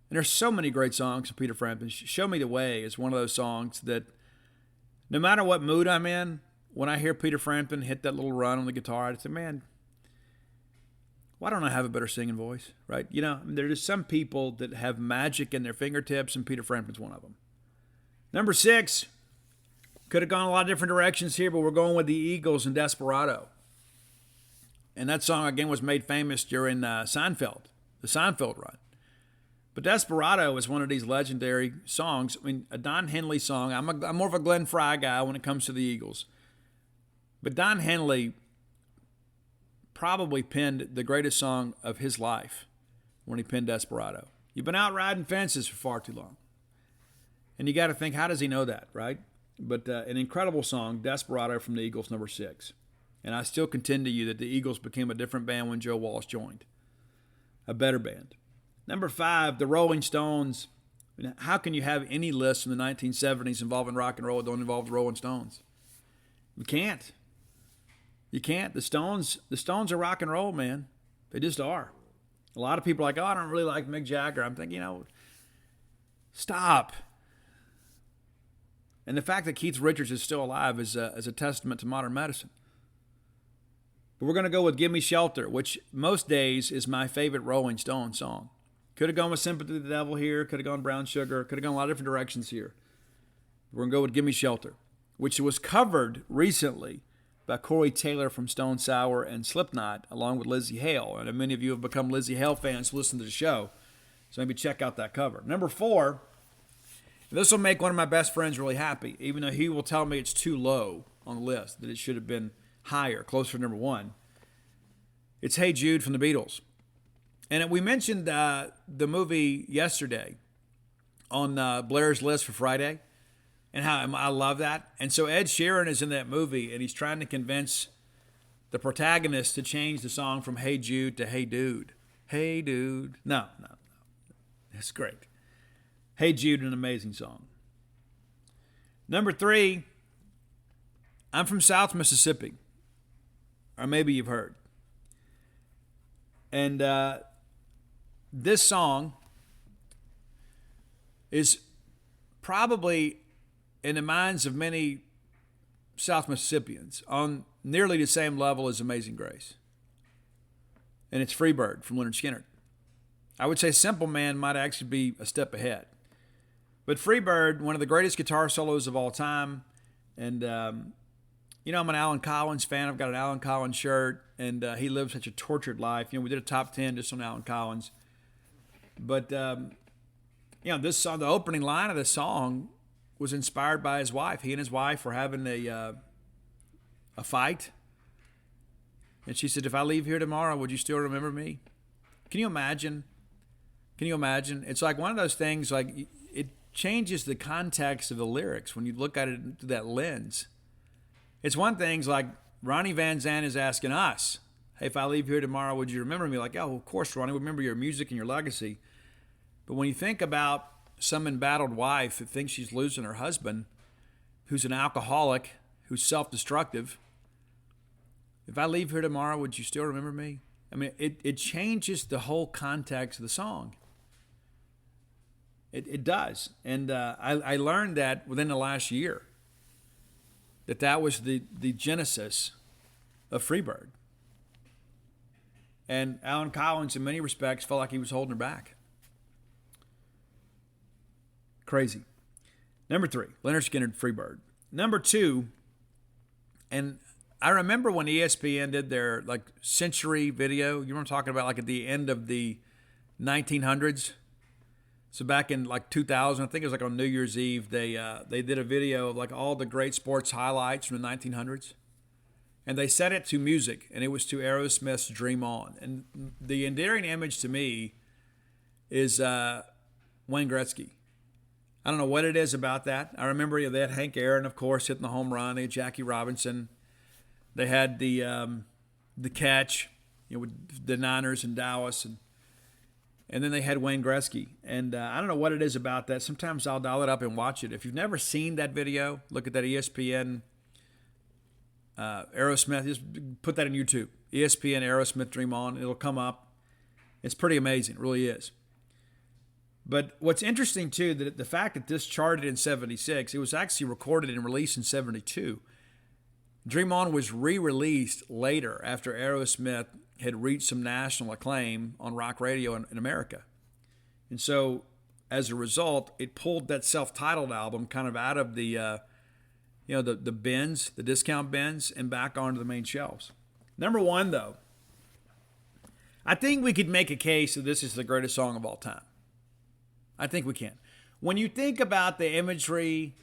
And there's so many great songs from Peter Frampton. Show Me the Way is one of those songs that no matter what mood I'm in, when I hear Peter Frampton hit that little run on the guitar, I say, man, why don't I have a better singing voice, right? You know, there's just some people that have magic in their fingertips, and Peter Frampton's one of them. Number 6, could have gone a lot of different directions here, but we're going with the Eagles and Desperado. And that song, again, was made famous during Seinfeld, the Seinfeld run. But Desperado is one of these legendary songs. I mean, a Don Henley song. I'm more of a Glenn Frey guy when it comes to the Eagles. But Don Henley probably penned the greatest song of his life when he penned Desperado. You've been out riding fences for far too long. And you got to think, how does he know that, right? But an incredible song, Desperado from the Eagles, number 6. And I still contend to you that the Eagles became a different band when Joe Walsh joined. A better band. Number 5, the Rolling Stones. I mean, how can you have any list from the 1970s involving rock and roll that don't involve the Rolling Stones? You can't. You can't. The Stones are rock and roll, man. They just are. A lot of people are like, oh, I don't really like Mick Jagger. I'm thinking, stop. And the fact that Keith Richards is still alive is a testament to modern medicine. But we're going to go with Gimme Shelter, which most days is my favorite Rolling Stone song. Could have gone with Sympathy to the Devil here. Could have gone Brown Sugar. Could have gone a lot of different directions here. We're going to go with Gimme Shelter, which was covered recently by Corey Taylor from Stone Sour and Slipknot, along with Lizzie Hale. And many of you have become Lizzie Hale fans who listen to the show. So maybe check out that cover. Number 4, this will make one of my best friends really happy, even though he will tell me it's too low on the list, that it should have been higher, closer to number 1. It's Hey Jude from the Beatles. And we mentioned the movie yesterday on Blair's List for Friday, and how I love that. And so Ed Sheeran is in that movie, and he's trying to convince the protagonist to change the song from Hey Jude to Hey Dude. Hey Dude. No. That's great. Hey Jude, an amazing song. Number 3, I'm from South Mississippi, or maybe you've heard. And this song is probably in the minds of many South Mississippians on nearly the same level as Amazing Grace. And it's Freebird from Lynyrd Skynyrd. I would say Simple Man might actually be a step ahead. But Freebird, one of the greatest guitar solos of all time. And, I'm an Alan Collins fan. I've got an Alan Collins shirt. And he lived such a tortured life. We did a top 10 just on Alan Collins. But, this song, the opening line of this song was inspired by his wife. He and his wife were having a fight. And she said, if I leave here tomorrow, would you still remember me? Can you imagine? It's like one of those things, like it changes the context of the lyrics when you look at it through that lens. It's one thing like Ronnie Van Zant is asking us, Hey, if I leave here tomorrow, would you remember me? Like, oh, of course, Ronnie, remember your music and your legacy. But when you think about some embattled wife who thinks she's losing her husband, who's an alcoholic, who's self-destructive, if I leave here tomorrow, would you still remember me? I mean, it changes the whole context of the song. It does. And I learned that within the last year, that was the genesis of Freebird. And Alan Collins, in many respects, felt like he was holding her back. Crazy. Number 3, Leonard Skinner, Freebird. Number 2, and I remember when ESPN did their like century video. You know what I'm talking about? Like at the end of the 1900s. So back in like 2000, I think it was like on New Year's Eve, they did a video of like all the great sports highlights from the 1900s. And they set it to music, and it was to Aerosmith's Dream On. And the endearing image to me is Wayne Gretzky. I don't know what it is about that. I remember they had Hank Aaron, of course, hitting the home run. They had Jackie Robinson. They had the catch, with the Niners and Dallas, and then they had Wayne Gretzky. And I don't know what it is about that. Sometimes I'll dial it up and watch it. If you've never seen that video, look at that ESPN Aerosmith. Just put that in YouTube. ESPN Aerosmith Dream On. It'll come up. It's pretty amazing. It really is. But what's interesting, too, that the fact that this charted in 76, it was actually recorded and released in 72. Dream On was re-released later after Aerosmith had reached some national acclaim on rock radio in America. And so, as a result, it pulled that self-titled album kind of out of the the bins, the discount bins, and back onto the main shelves. Number 1, though, I think we could make a case that this is the greatest song of all time. I think we can. When you think about the imagery,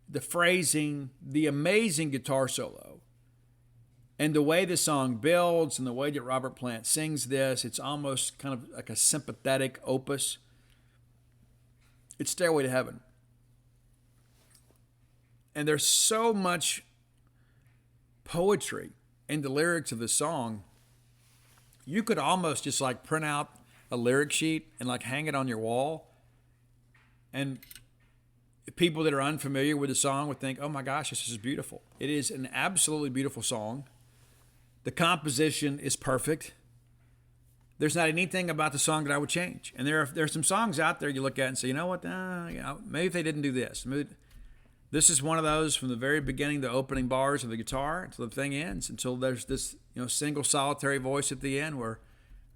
the phrasing, the amazing guitar solo, and the way the song builds and the way that Robert Plant sings this, it's almost kind of like a sympathetic opus. It's Stairway to Heaven. And there's so much poetry in the lyrics of the song. You could almost just like print out a lyric sheet and like hang it on your wall. And people that are unfamiliar with the song would think, oh my gosh, this is beautiful. It is an absolutely beautiful song. The composition is perfect. There's not anything about the song that I would change. And there are some songs out there you look at and say, you know what, maybe if they didn't do this. This is one of those from the very beginning, the opening bars of the guitar until the thing ends, until there's this single solitary voice at the end where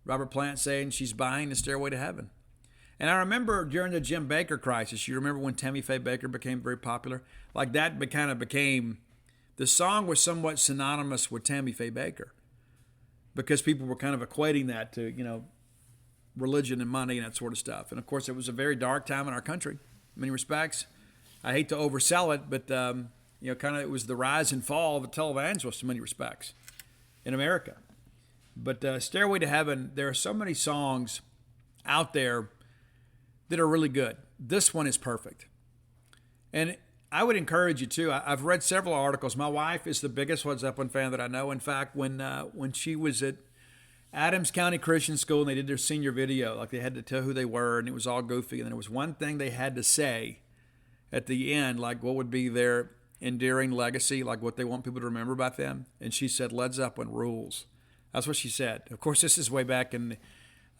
Robert Plant saying she's buying the Stairway to Heaven. And I remember during the Jim Baker crisis, you remember when Tammy Faye Baker became very popular? Like that kind of became, the song was somewhat synonymous with Tammy Faye Baker because people were kind of equating that to, religion and money and that sort of stuff. And of course, it was a very dark time in our country in many respects. I hate to oversell it, but, kind of it was the rise and fall of the televangelist in many respects in America. But Stairway to Heaven, there are so many songs out there that are really good. This one is perfect. And I would encourage you too. I've read several articles. My wife is the biggest Led Zeppelin fan that I know. In fact, when she was at Adams County Christian School and they did their senior video, like they had to tell who they were and it was all goofy. And then there was one thing they had to say at the end, like what would be their endearing legacy, like what they want people to remember about them. And she said, Led Zeppelin rules. That's what she said. Of course, this is way back in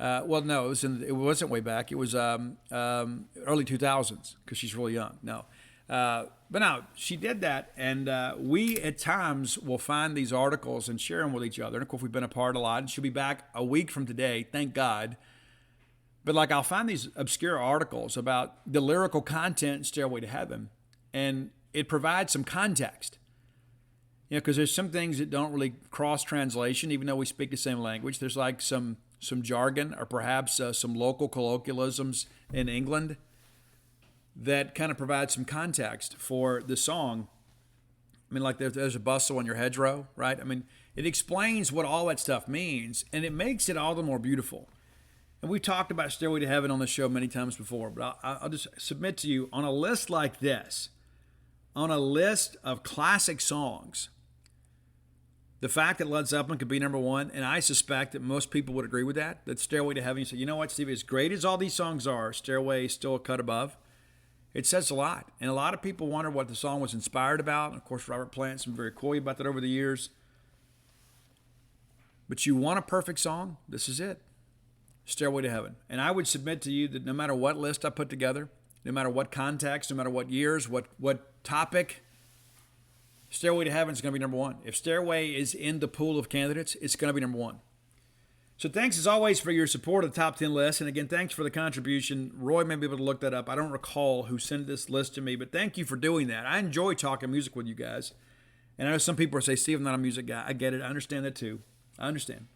it wasn't way back. It was early 2000s because she's really young. No. But no, she did that. And we at times will find these articles and share them with each other. And of course, we've been apart a lot. And she'll be back a week from today, thank God. But like I'll find these obscure articles about the lyrical content in Stairway to Heaven. And it provides some context. Because there's some things that don't really cross translation, even though we speak the same language. There's like some jargon or perhaps some local colloquialisms in England that kind of provide some context for the song. I mean, like there's a bustle on your hedgerow, right? I mean, it explains what all that stuff means, and it makes it all the more beautiful. And we talked about Stairway to Heaven on the show many times before, but I'll just submit to you, on a list like this, on a list of classic songs, The fact that Led Zeppelin could be number one, and I suspect that most people would agree with that Stairway to Heaven, you say, you know what, Steve, as great as all these songs are, Stairway is still a cut above. It says a lot. And a lot of people wonder what the song was inspired about. And of course, Robert Plant's been very coy about that over the years. But you want a perfect song? This is it. Stairway to Heaven. And I would submit to you that no matter what list I put together, no matter what context, no matter what years, what topic, Stairway to Heaven is going to be number one. If Stairway is in the pool of candidates, it's going to be number one. So thanks as always for your support of the top 10 list. And again, thanks for the contribution. Roy may be able to look that up. I don't recall who sent this list to me, but thank you for doing that. I enjoy talking music with you guys. And I know some people say, Steve, I'm not a music guy. I get it. I understand that too. I understand.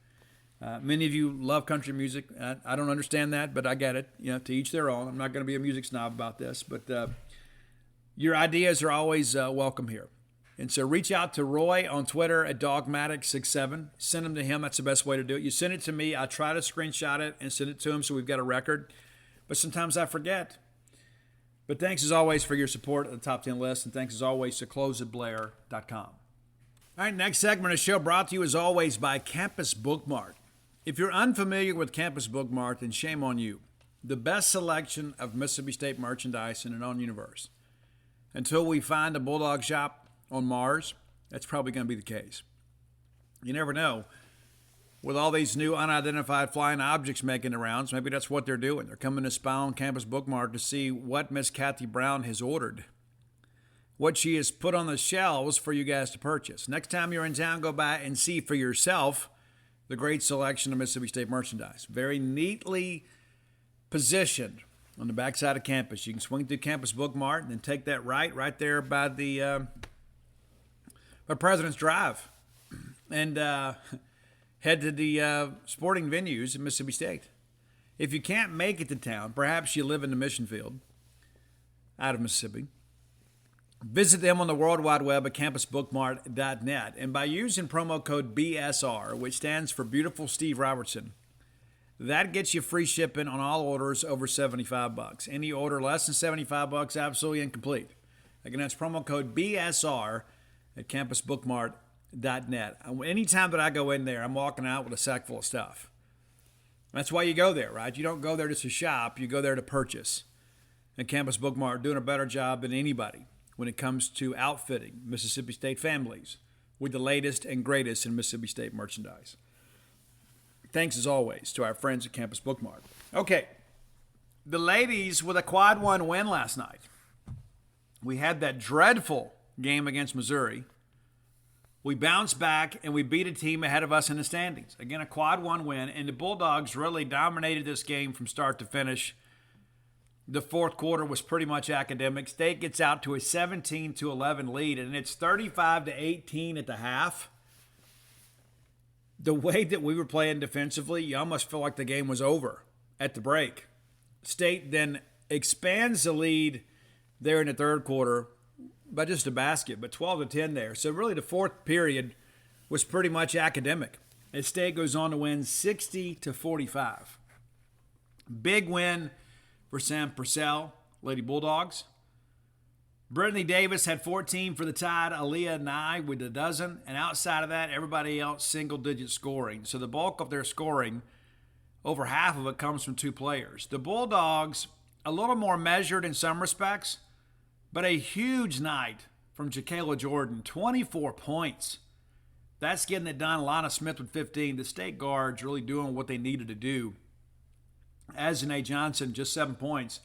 Many of you love country music. I don't understand that, but I get it. To each their own. I'm not going to be a music snob about this, but your ideas are always welcome here. And so reach out to Roy on Twitter at Dogmatic67. Send them to him. That's the best way to do it. You send it to me. I try to screenshot it and send it to him so we've got a record. But sometimes I forget. But thanks as always for your support of the top 10 list. And thanks as always to closeatblair.com. All right, next segment of the show brought to you as always by Campus Bookmart. If you're unfamiliar with Campus Bookmart, then shame on you. The best selection of Mississippi State merchandise in the known universe. Until we find a Bulldog shop on Mars, that's probably going to be the case. You never know. With all these new unidentified flying objects making the rounds, maybe that's what they're doing. They're coming to spy on Campus Bookmart to see what Miss Kathy Brown has ordered, what she has put on the shelves for you guys to purchase. Next time you're in town, go by and see for yourself the great selection of Mississippi State merchandise. Very neatly positioned on the backside of campus. You can swing through Campus Bookmart and then take that right there by the by President's Drive, and head to the sporting venues in Mississippi State. If you can't make it to town, perhaps you live in the mission field out of Mississippi, visit them on the World Wide Web at campusbookmart.net. And by using promo code BSR, which stands for Beautiful Steve Robertson, that gets you free shipping on all orders over $75. Any order less than $75, absolutely incomplete. Again, that's promo code BSR at campusbookmart.net. Anytime that I go in there, I'm walking out with a sack full of stuff. That's why you go there, right? You don't go there just to shop. You go there to purchase. And Campus Bookmart doing a better job than anybody when it comes to outfitting Mississippi State families with the latest and greatest in Mississippi State merchandise. Thanks as always to our friends at Campus Bookmart. Okay, the ladies with a quad one win last night. We had that dreadful game against Missouri. We bounced back and we beat a team ahead of us in the standings. Again, a quad one win, and the Bulldogs really dominated this game from start to finish. The fourth quarter was pretty much academic. State gets out to a 17-11 lead, and it's 35-18 at the half. The way that we were playing defensively, you almost feel like the game was over at the break. State then expands the lead there in the third quarter by just a basket, but 12-10 there. So really the fourth period was pretty much academic. And State goes on to win 60-45. Big win for Sam Purcell, Lady Bulldogs. Brittany Davis had 14 for the Tide, Aaliyah Nye with a dozen, and outside of that, everybody else single-digit scoring. So the bulk of their scoring, over half of it, comes from two players. The Bulldogs, a little more measured in some respects, but a huge night from Jacayla Jordan, 24 points. That's getting it done. Lana Smith with 15. The State guards really doing what they needed to do. Azanae Johnson, just 7 points.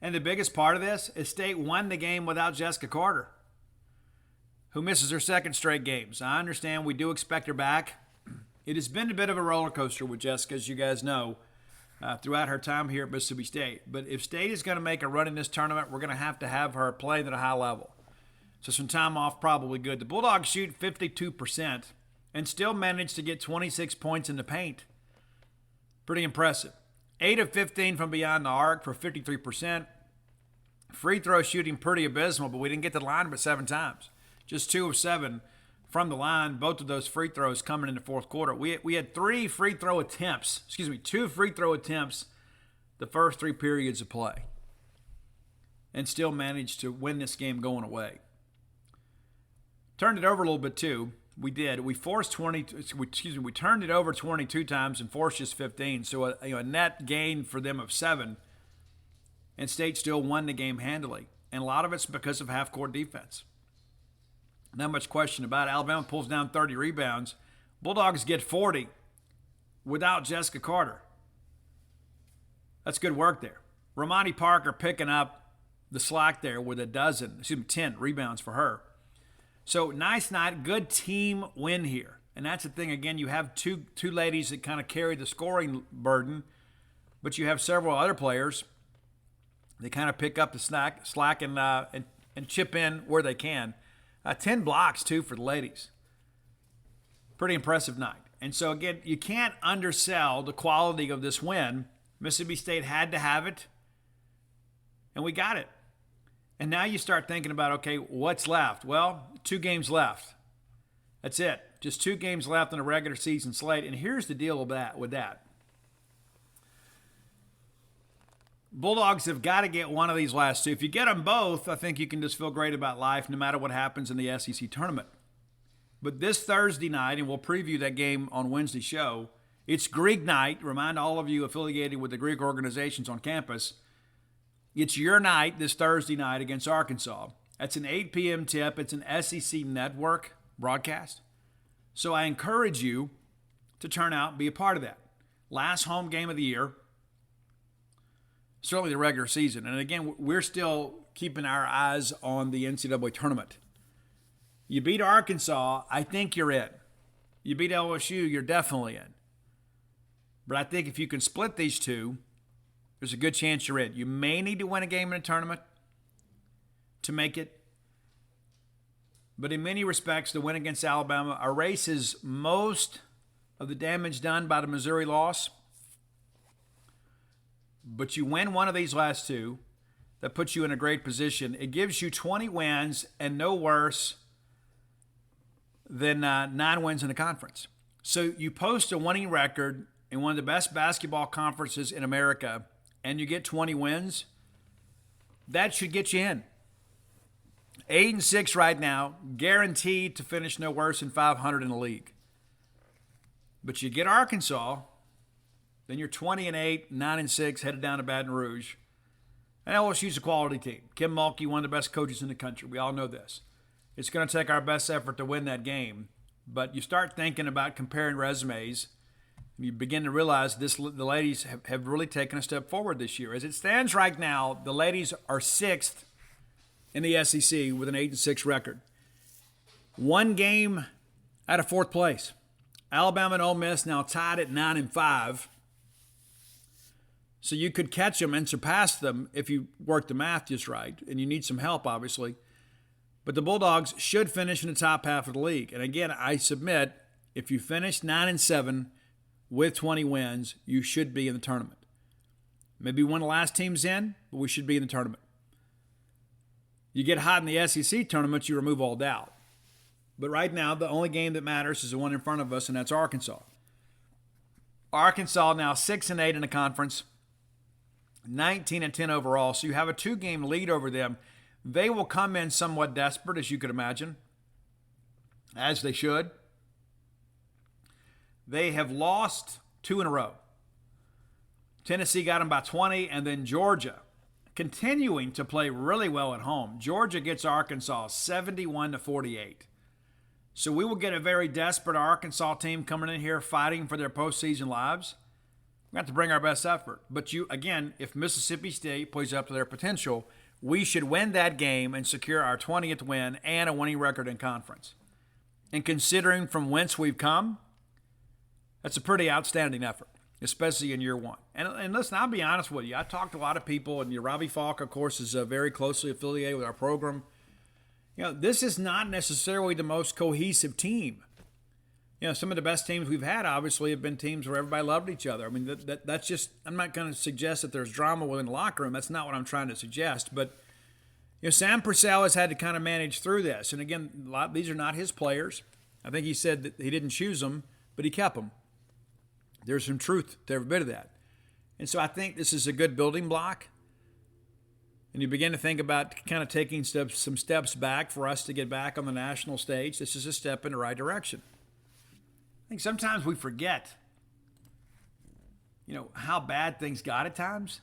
And the biggest part of this is State won the game without Jessica Carter, who misses her second straight games. I understand we do expect her back. It has been a bit of a roller coaster with Jessica, as you guys know, throughout her time here at Mississippi State. But if State is going to make a run in this tournament, we're going to have her playing at a high level. So some time off probably good. The Bulldogs shoot 52% and still manage to get 26 points in the paint. Pretty impressive. 8 of 15 from beyond the arc for 53%. Free throw shooting pretty abysmal, but we didn't get to the line but 7 times. Just 2 of 7 from the line. Both of those free throws coming in the fourth quarter. We had 2 free throw attempts the first 3 periods of play, and still managed to win this game going away. Turned it over a little bit too. We did. We forced 20. We turned it over 22 times and forced just 15. So a net gain for them of 7. And State still won the game handily. And a lot of it's because of half-court defense. Not much question about it. Alabama pulls down 30 rebounds. Bulldogs get 40 without Jessica Carter. That's good work there. Ramani Parker picking up the slack there with 10 rebounds for her. So nice night, good team win here. And that's the thing, again, you have two ladies that kind of carry the scoring burden, but you have several other players. They kind of pick up the slack and chip in where they can. 10 blocks, too, for the ladies. Pretty impressive night. And so, again, you can't undersell the quality of this win. Mississippi State had to have it, and we got it. And now you start thinking about, okay, what's left? Well, 2 games left. That's it. Just 2 games left in a regular season slate. And here's the deal with that. Bulldogs have got to get one of these last 2. If you get them both, I think you can just feel great about life no matter what happens in the SEC tournament. But this Thursday night, and we'll preview that game on Wednesday's show, it's Greek night. Remind all of you affiliated with the Greek organizations on campus, it's your night this Thursday night against Arkansas. That's an 8 p.m. tip. It's an SEC network broadcast. So I encourage you to turn out and be a part of that. Last home game of the year. Certainly the regular season. And again, we're still keeping our eyes on the NCAA tournament. You beat Arkansas, I think you're in. You beat LSU, you're definitely in. But I think if you can split these 2, there's a good chance you're in. You may need to win a game in a tournament to make it. But in many respects, the win against Alabama erases most of the damage done by the Missouri loss. But you win one of these last 2, that puts you in a great position. It gives you 20 wins and no worse than 9 wins in the conference. So you post a winning record in one of the best basketball conferences in America, and you get 20 wins. That should get you in. 8-6 right now, guaranteed to finish no worse than 500 in the league. But you get Arkansas, then you're 20-8, 9-6, headed down to Baton Rouge. And LSU's a quality team. Kim Mulkey, one of the best coaches in the country. We all know this. It's going to take our best effort to win that game. But you start thinking about comparing resumes, and you begin to realize the ladies have really taken a step forward this year. As it stands right now, the ladies are 6th in the SEC with an 8-6 record. 1 game out of 4th place. Alabama and Ole Miss now tied at 9-5. So you could catch them and surpass them if you work the math just right, and you need some help, obviously. But the Bulldogs should finish in the top half of the league. And again, I submit, if you finish 9-7 with 20 wins, you should be in the tournament. Maybe one of the last teams in, but we should be in the tournament. You get hot in the SEC tournament, you remove all doubt. But right now, the only game that matters is the one in front of us, and that's Arkansas. Arkansas now 6-8 in the conference, 19-10 overall. So you have a 2-game lead over them. They will come in somewhat desperate, as you could imagine, as they should. They have lost 2 in a row. Tennessee got them by 20, and then Georgia continuing to play really well at home. Georgia gets Arkansas 71-48. So we will get a very desperate Arkansas team coming in here fighting for their postseason lives. We have to bring our best effort. But again, if Mississippi State plays up to their potential, we should win that game and secure our 20th win and a winning record in conference. And considering from whence we've come, that's a pretty outstanding effort, especially in year 1. And listen, I'll be honest with you. I talked to a lot of people, and Robbie Falk, of course, is very closely affiliated with our program. This is not necessarily the most cohesive team. Some of the best teams we've had, obviously, have been teams where everybody loved each other. I mean, that's just, I'm not going to suggest that there's drama within the locker room. That's not what I'm trying to suggest. But, Sam Purcell has had to kind of manage through this. And again, these are not his players. I think he said that he didn't choose them, but he kept them. There's some truth to every bit of that. And so I think this is a good building block. and you begin to think about kind of taking some steps back for us to get back on the national stage, this is a step in the right direction. I think sometimes we forget, how bad things got at times.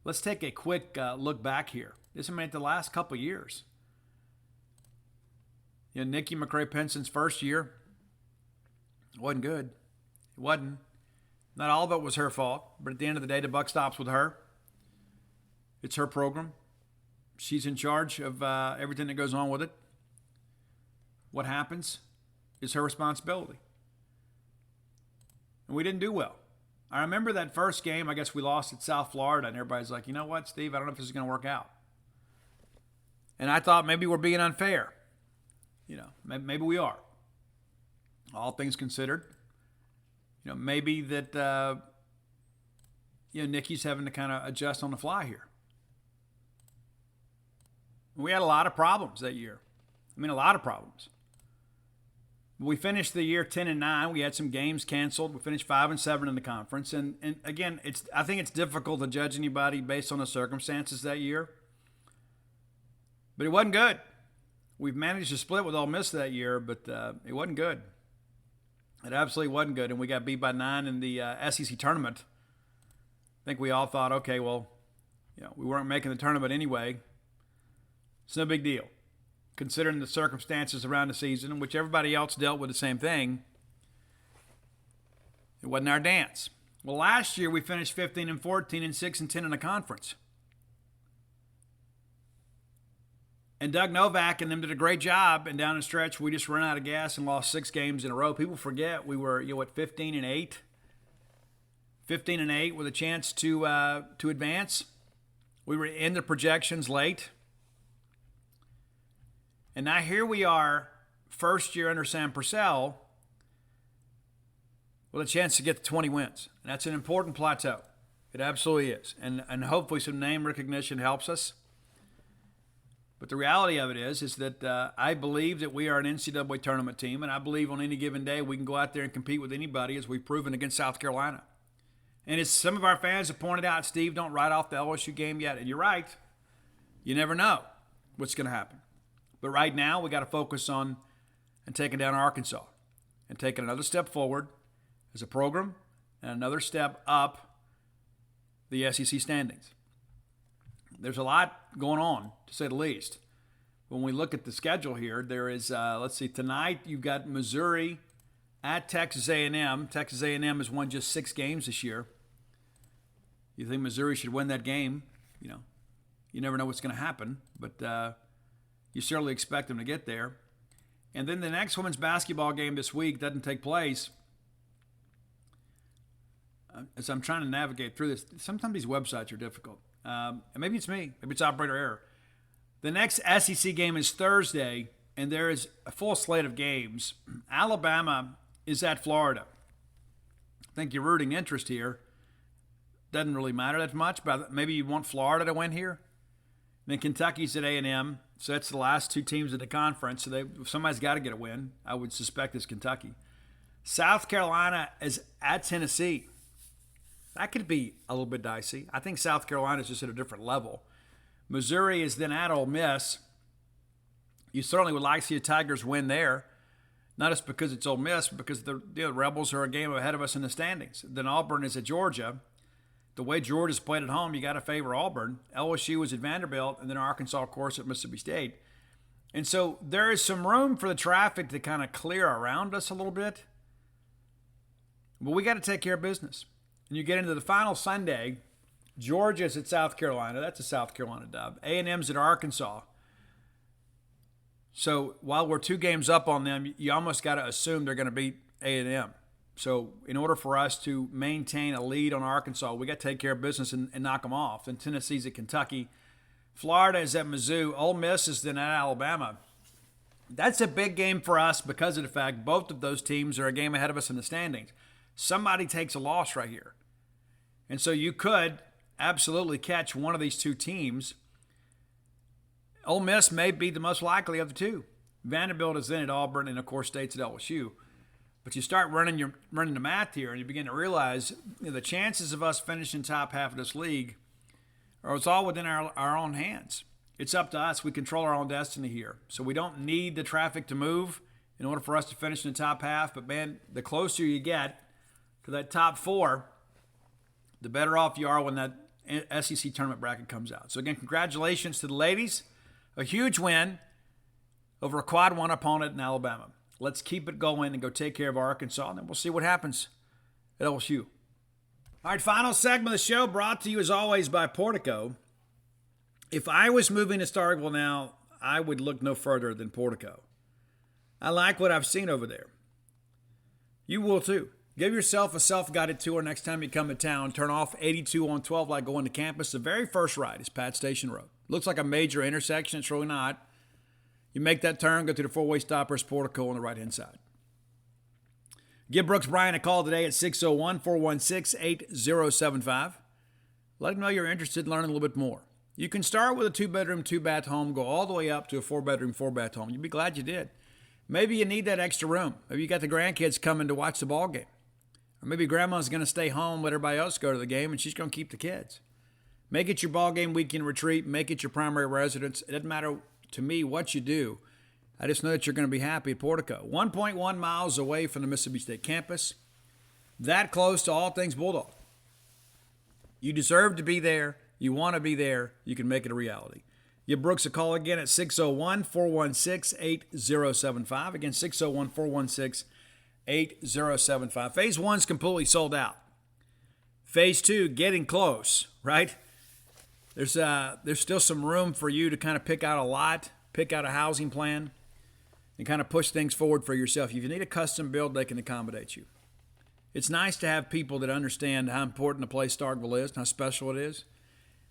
Let's take a quick look back here. The last couple of years. Nikki McCray-Penson's first year, it wasn't good. It wasn't. Not all of it was her fault, but at the end of the day, the buck stops with her. It's her program. She's in charge of everything that goes on with it. What happens is her responsibility. And we didn't do well. I remember that first game, I guess we lost at South Florida, and everybody's like, you know what, Steve, I don't know if this is going to work out. And I thought maybe we're being unfair. Maybe we are. All things considered. Maybe that, Nikki's having to kind of adjust on the fly here. We had a lot of problems that year. A lot of problems. We finished the year 10-9. We had some games canceled. We finished 5-7 in the conference. And again, I think it's difficult to judge anybody based on the circumstances that year. But it wasn't good. We've managed to split with Ole Miss that year, but it wasn't good. It absolutely wasn't good. And we got beat by 9 in the SEC tournament. I think we all thought, okay, well, we weren't making the tournament anyway. It's no big deal, considering the circumstances around the season in which everybody else dealt with the same thing. It wasn't our dance. Well, last year we finished 15-14 and 6-10 in the conference. And Doug Novak and them did a great job. And down the stretch, we just ran out of gas and lost 6 games in a row. People forget we were, 15-8. 15-8 with a chance to advance. We were in the projections late. And now here we are, first year under Sam Purcell, with a chance to get to 20 wins. And that's an important plateau. It absolutely is. And hopefully some name recognition helps us. But the reality of it is that I believe that we are an NCAA tournament team, and I believe on any given day we can go out there and compete with anybody, as we've proven against South Carolina. And as some of our fans have pointed out, Steve, don't write off the LSU game yet. And you're right. You never know what's going to happen. But right now, we got to focus on and taking down Arkansas and taking another step forward as a program and another step up the SEC standings. There's a lot going on, to say the least. When we look at the schedule here, there is, tonight you've got Missouri at Texas A&M. Texas A&M has won just 6 games this year. You think Missouri should win that game? You never know what's going to happen, but you certainly expect them to get there. And then the next women's basketball game this week doesn't take place. As I'm trying to navigate through this, sometimes these websites are difficult. And maybe it's me. Maybe it's operator error. The next SEC game is Thursday, and there is a full slate of games. Alabama is at Florida. I think your rooting interest here doesn't really matter that much, but maybe you want Florida to win here. And then Kentucky's at A&M. So that's the last 2 teams in the conference. So somebody's got to get a win. I would suspect it's Kentucky. South Carolina is at Tennessee. That could be a little bit dicey. I think South Carolina is just at a different level. Missouri is then at Ole Miss. You certainly would like to see the Tigers win there, not just because it's Ole Miss, but because the Rebels are a game ahead of us in the standings. Then Auburn is at Georgia. The way Georgia's played at home, you got to favor Auburn. LSU is at Vanderbilt, and then Arkansas, of course, at Mississippi State. And so there is some room for the traffic to kind of clear around us a little bit. But we got to take care of business. And you get into the final Sunday, Georgia's at South Carolina. That's a South Carolina dub. A&M's at Arkansas. So while we're 2 games up on them, you almost got to assume they're going to beat A&M. So in order for us to maintain a lead on Arkansas, we got to take care of business and knock them off. And Tennessee's at Kentucky. Florida is at Mizzou. Ole Miss is then at Alabama. That's a big game for us because of the fact both of those teams are a game ahead of us in the standings. Somebody takes a loss right here. And so you could absolutely catch one of these 2 teams. Ole Miss may be the most likely of the 2. Vanderbilt is then at Auburn, and of course State's at LSU. But you start running the math here, and you begin to realize the chances of us finishing top half of this league or it's all within our own hands. It's up to us. We control our own destiny here. So we don't need the traffic to move in order for us to finish in the top half. But, man, the closer you get to that top 4, the better off you are when that SEC tournament bracket comes out. So, again, congratulations to the ladies. A huge win over a quad 1 opponent in Alabama. Let's keep it going and go take care of Arkansas, and then we'll see what happens at LSU. All right, final segment of the show brought to you, as always, by Portico. If I was moving to Starkville now, I would look no further than Portico. I like what I've seen over there. You will too. Give yourself a self-guided tour next time you come to town. Turn off 82 on 12 like going to campus. The very first right is Pat Station Road. Looks like a major intersection. It's really not. You make that turn, go through the four-way stoppers, Portico on the right-hand side. Give Brooks Bryan a call today at 601-416-8075. Let him know you're interested in learning a little bit more. You can start with a 2-bedroom, 2-bath home, go all the way up to a 4-bedroom, 4-bath home. You'd be glad you did. Maybe you need that extra room. Maybe you got the grandkids coming to watch the ball game. Or maybe grandma's going to stay home, let everybody else go to the game, and she's going to keep the kids. Make it your ball game weekend retreat. Make it your primary residence. It doesn't matter to me what you do. I just know that you're going to be happy at Portico. 1.1 miles away from the Mississippi State campus. That close to all things Bulldog. You deserve to be there. You want to be there. You can make it a reality. Give Brooks a call again at 601-416-8075. Again, 601-416-8075. Phase 1's completely sold out. Phase 2, getting close, right? There's still some room for you to kind of pick out a lot, pick out a housing plan, and kind of push things forward for yourself. If you need a custom build, they can accommodate you. It's nice to have people that understand how important a place Starkville is and how special it is.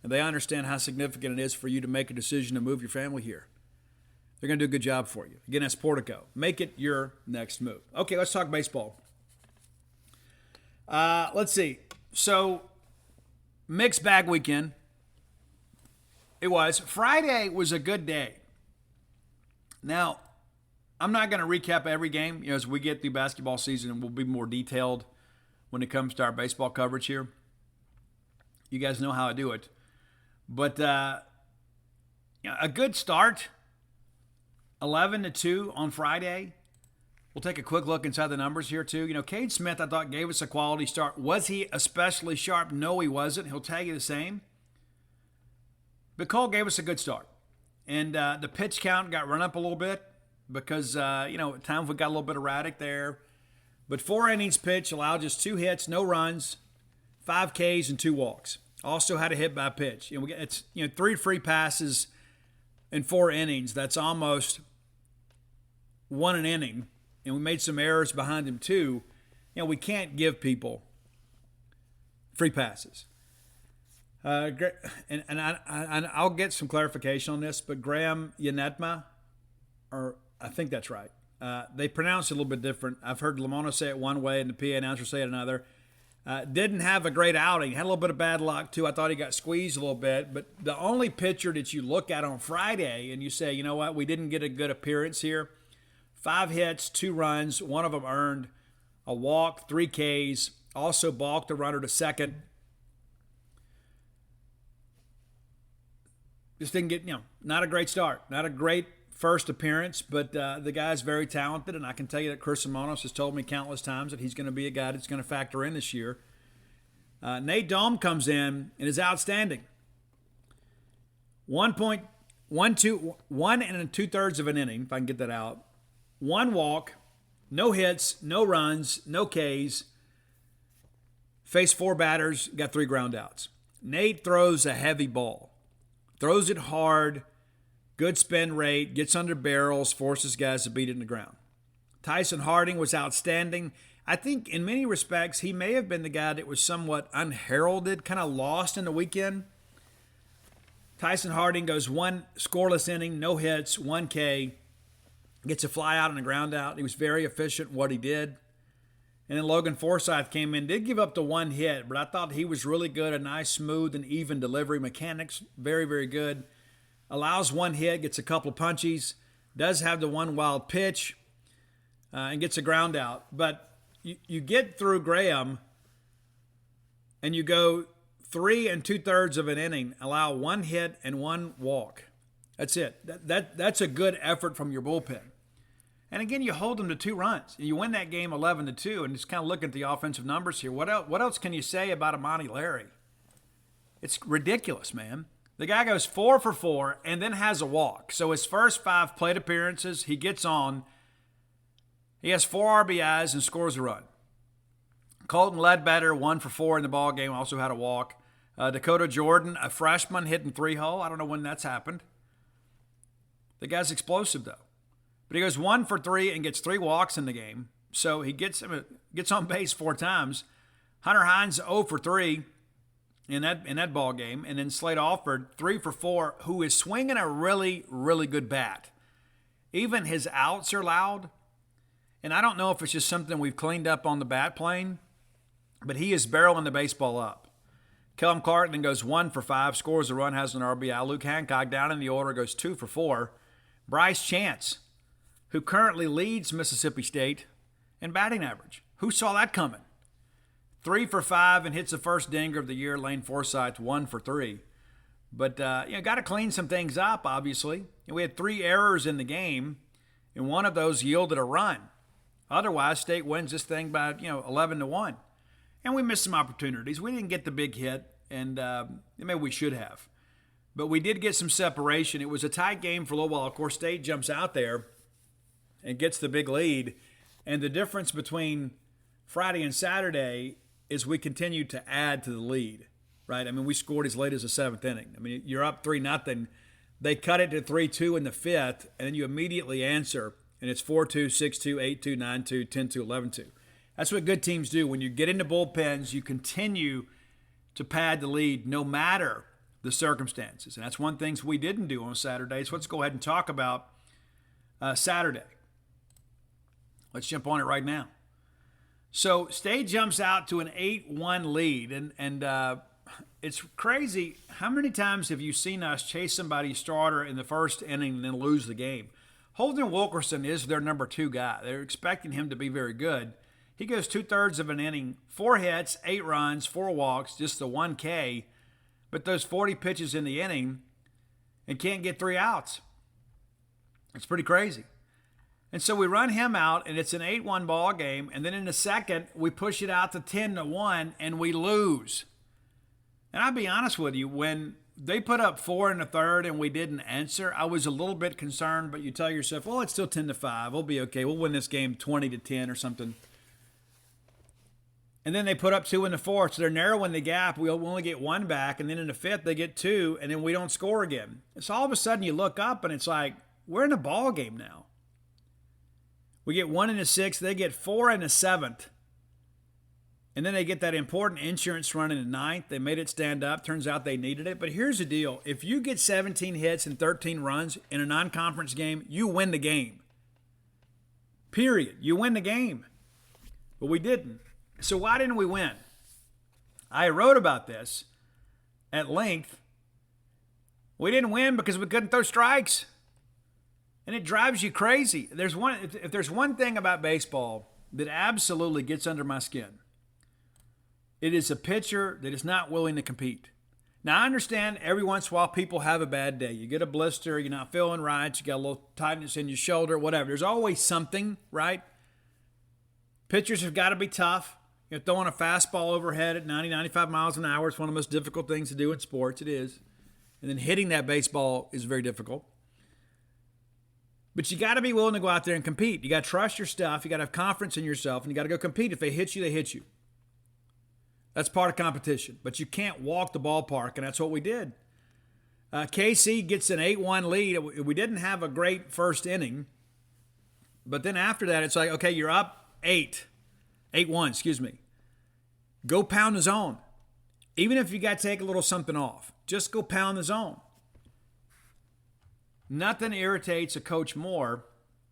And they understand how significant it is for you to make a decision to move your family here. They're going to do a good job for you. Again, that's Portico. Make it your next move. Okay, let's talk baseball. Let's see. So, mixed bag weekend. It was. Friday was a good day. Now, I'm not going to recap every game. As we get through basketball season, and we'll be more detailed when it comes to our baseball coverage here. You guys know how I do it. But a good start, 11-2 on Friday. We'll take a quick look inside the numbers here, too. Cade Smith, I thought, gave us a quality start. Was he especially sharp? No, he wasn't. He'll tell you the same. But Cole gave us a good start. And the pitch count got run up a little bit because, at times we got a little bit erratic there. But 4 innings pitch allowed just 2 hits, no runs, 5 Ks, and 2 walks. Also had a hit by pitch. It's 3 free passes in 4 innings. That's almost 1 an inning. And we made some errors behind him too. We can't give people free passes. And I'll get some clarification on this, but Graham Yanetma, or I think that's right. They pronounce it a little bit different. I've heard Lamono say it one way and the PA announcer say it another. Didn't have a great outing. Had a little bit of bad luck, too. I thought he got squeezed a little bit. But the only pitcher that you look at on Friday and you say, you know what, we didn't get a good appearance here. 5 hits, 2 runs, 1 of them earned, a walk, 3 Ks, also balked a runner to second. Just didn't get, not a great start. Not a great first appearance, but the guy's very talented, and I can tell you that Chris Simonos has told me countless times that he's going to be a guy that's going to factor in this year. Nate Dome comes in and is outstanding. 1 and 2/3 of an inning, if I can get that out. 1 walk, no hits, no runs, no Ks. Faced 4 batters, got 3 ground outs. Nate throws a heavy ball. Throws it hard. Good spin rate, gets under barrels, forces guys to beat it in the ground. Tyson Harding was outstanding. I think in many respects, he may have been the guy that was somewhat unheralded, kind of lost in the weekend. Tyson Harding goes 1 scoreless inning, no hits, 1 K, gets a fly out and a ground out. He was very efficient in what he did. And then Logan Forsythe came in, did give up the 1 hit, but I thought he was really good, a nice, smooth, and even delivery. Mechanics, very, very good. Allows 1 hit, gets a couple of punchies, does have the 1 wild pitch, and gets a ground out. But you get through Graham, and you go 3 2/3 of an inning, allow 1 hit and 1 walk. That's it. That's a good effort from your bullpen. And again, you hold them to 2 runs. You win that game 11-2, and just kind of look at the offensive numbers here. What else can you say about Amani Larry? It's ridiculous, man. The guy goes 4 for 4 and then has a walk. So his first 5 plate appearances, he gets on. He has 4 RBIs and scores a run. Colton Ledbetter, 1 for 4 in the ball game, also had a walk. Dakota Jordan, a freshman, hitting 3-hole. I don't know when that's happened. The guy's explosive, though. But he goes 1 for 3 and gets 3 walks in the game. So he gets on base 4 times. Hunter Hines 0 for 3 in that ball game. And then Slade Alford 3 for 4, who is swinging a really, really good bat. Even his outs are loud. And I don't know if it's just something we've cleaned up on the bat plane, but he is barreling the baseball up. Kellum Clark then goes 1 for 5, scores a run, has an RBI. Luke Hancock down in the order goes 2 for 4. Bryce Chance, who currently leads Mississippi State in batting average. Who saw that coming? 3 for 5 and hits the first dinger of the year. Lane Forsythe 1 for 3. But, got to clean some things up, obviously. And we had 3 errors in the game, and one of those yielded a run. Otherwise, State wins this thing by, 11-1. And we missed some opportunities. We didn't get the big hit, and maybe we should have. But we did get some separation. It was a tight game for a little while. Of course, State jumps out there and gets the big lead. And the difference between Friday and Saturday is we continued to add to the lead, right? I mean, we scored as late as the 7th inning. I mean, you're up 3-0. They cut it to 3-2 in the 5th, and then you immediately answer, and it's 4-2, 6-2, 8-2, 9-2, 10-2, 11-2. That's what good teams do. When you get into bullpens, you continue to pad the lead no matter the circumstances. And that's one thing we didn't do on Saturday. So let's go ahead and talk about Saturday. Let's jump on it right now. So State jumps out to an 8-1 lead. And it's crazy. How many times have you seen us chase somebody's starter in the first inning and then lose the game? Holden Wilkerson is their number 2 guy. They're expecting him to be very good. He goes 2/3 of an inning, 4 hits, 8 runs, 4 walks, just the 1 K, but those 40 pitches in the inning and can't get 3 outs. It's pretty crazy. And so we run him out, and it's an 8-1 ball game, and then in the second, we push it out to 10-1, and we lose. And I'll be honest with you, when they put up 4 in the third and we didn't answer, I was a little bit concerned, but you tell yourself, well, it's still 10-5. We'll be okay. We'll win this game 20-10 or something. And then they put up 2 in the fourth, so they're narrowing the gap. We'll only get 1 back, and then in the 5th, they get 2, and then we don't score again. So all of a sudden, you look up, and it's like, we're in a ball game now. We get 1 in the 6th, they get 4 in the 7th. And then they get that important insurance run in the 9th. They made it stand up. Turns out they needed it. But here's the deal. If you get 17 hits and 13 runs in a non-conference game, you win the game. Period. You win the game. But we didn't. So why didn't we win? I wrote about this at length. We didn't win because we couldn't throw strikes. And it drives you crazy. If there's one thing about baseball that absolutely gets under my skin, it is a pitcher that is not willing to compete. Now, I understand every once in a while people have a bad day. You get a blister, you're not feeling right, you got a little tightness in your shoulder, whatever. There's always something, right? Pitchers have got to be tough. You're throwing a fastball overhead at 90, 95 miles an hour. It's one of the most difficult things to do in sports. It is. And then hitting that baseball is very difficult. But you got to be willing to go out there and compete. You got to trust your stuff. You got to have confidence in yourself, and you got to go compete. If they hit you, they hit you. That's part of competition. But you can't walk the ballpark, and that's what we did. KC gets an 8-1 lead. We didn't have a great first inning. But then after that, it's like, okay, you're up 8-1. Go pound the zone. Even if you got to take a little something off, just go pound the zone. Nothing irritates a coach more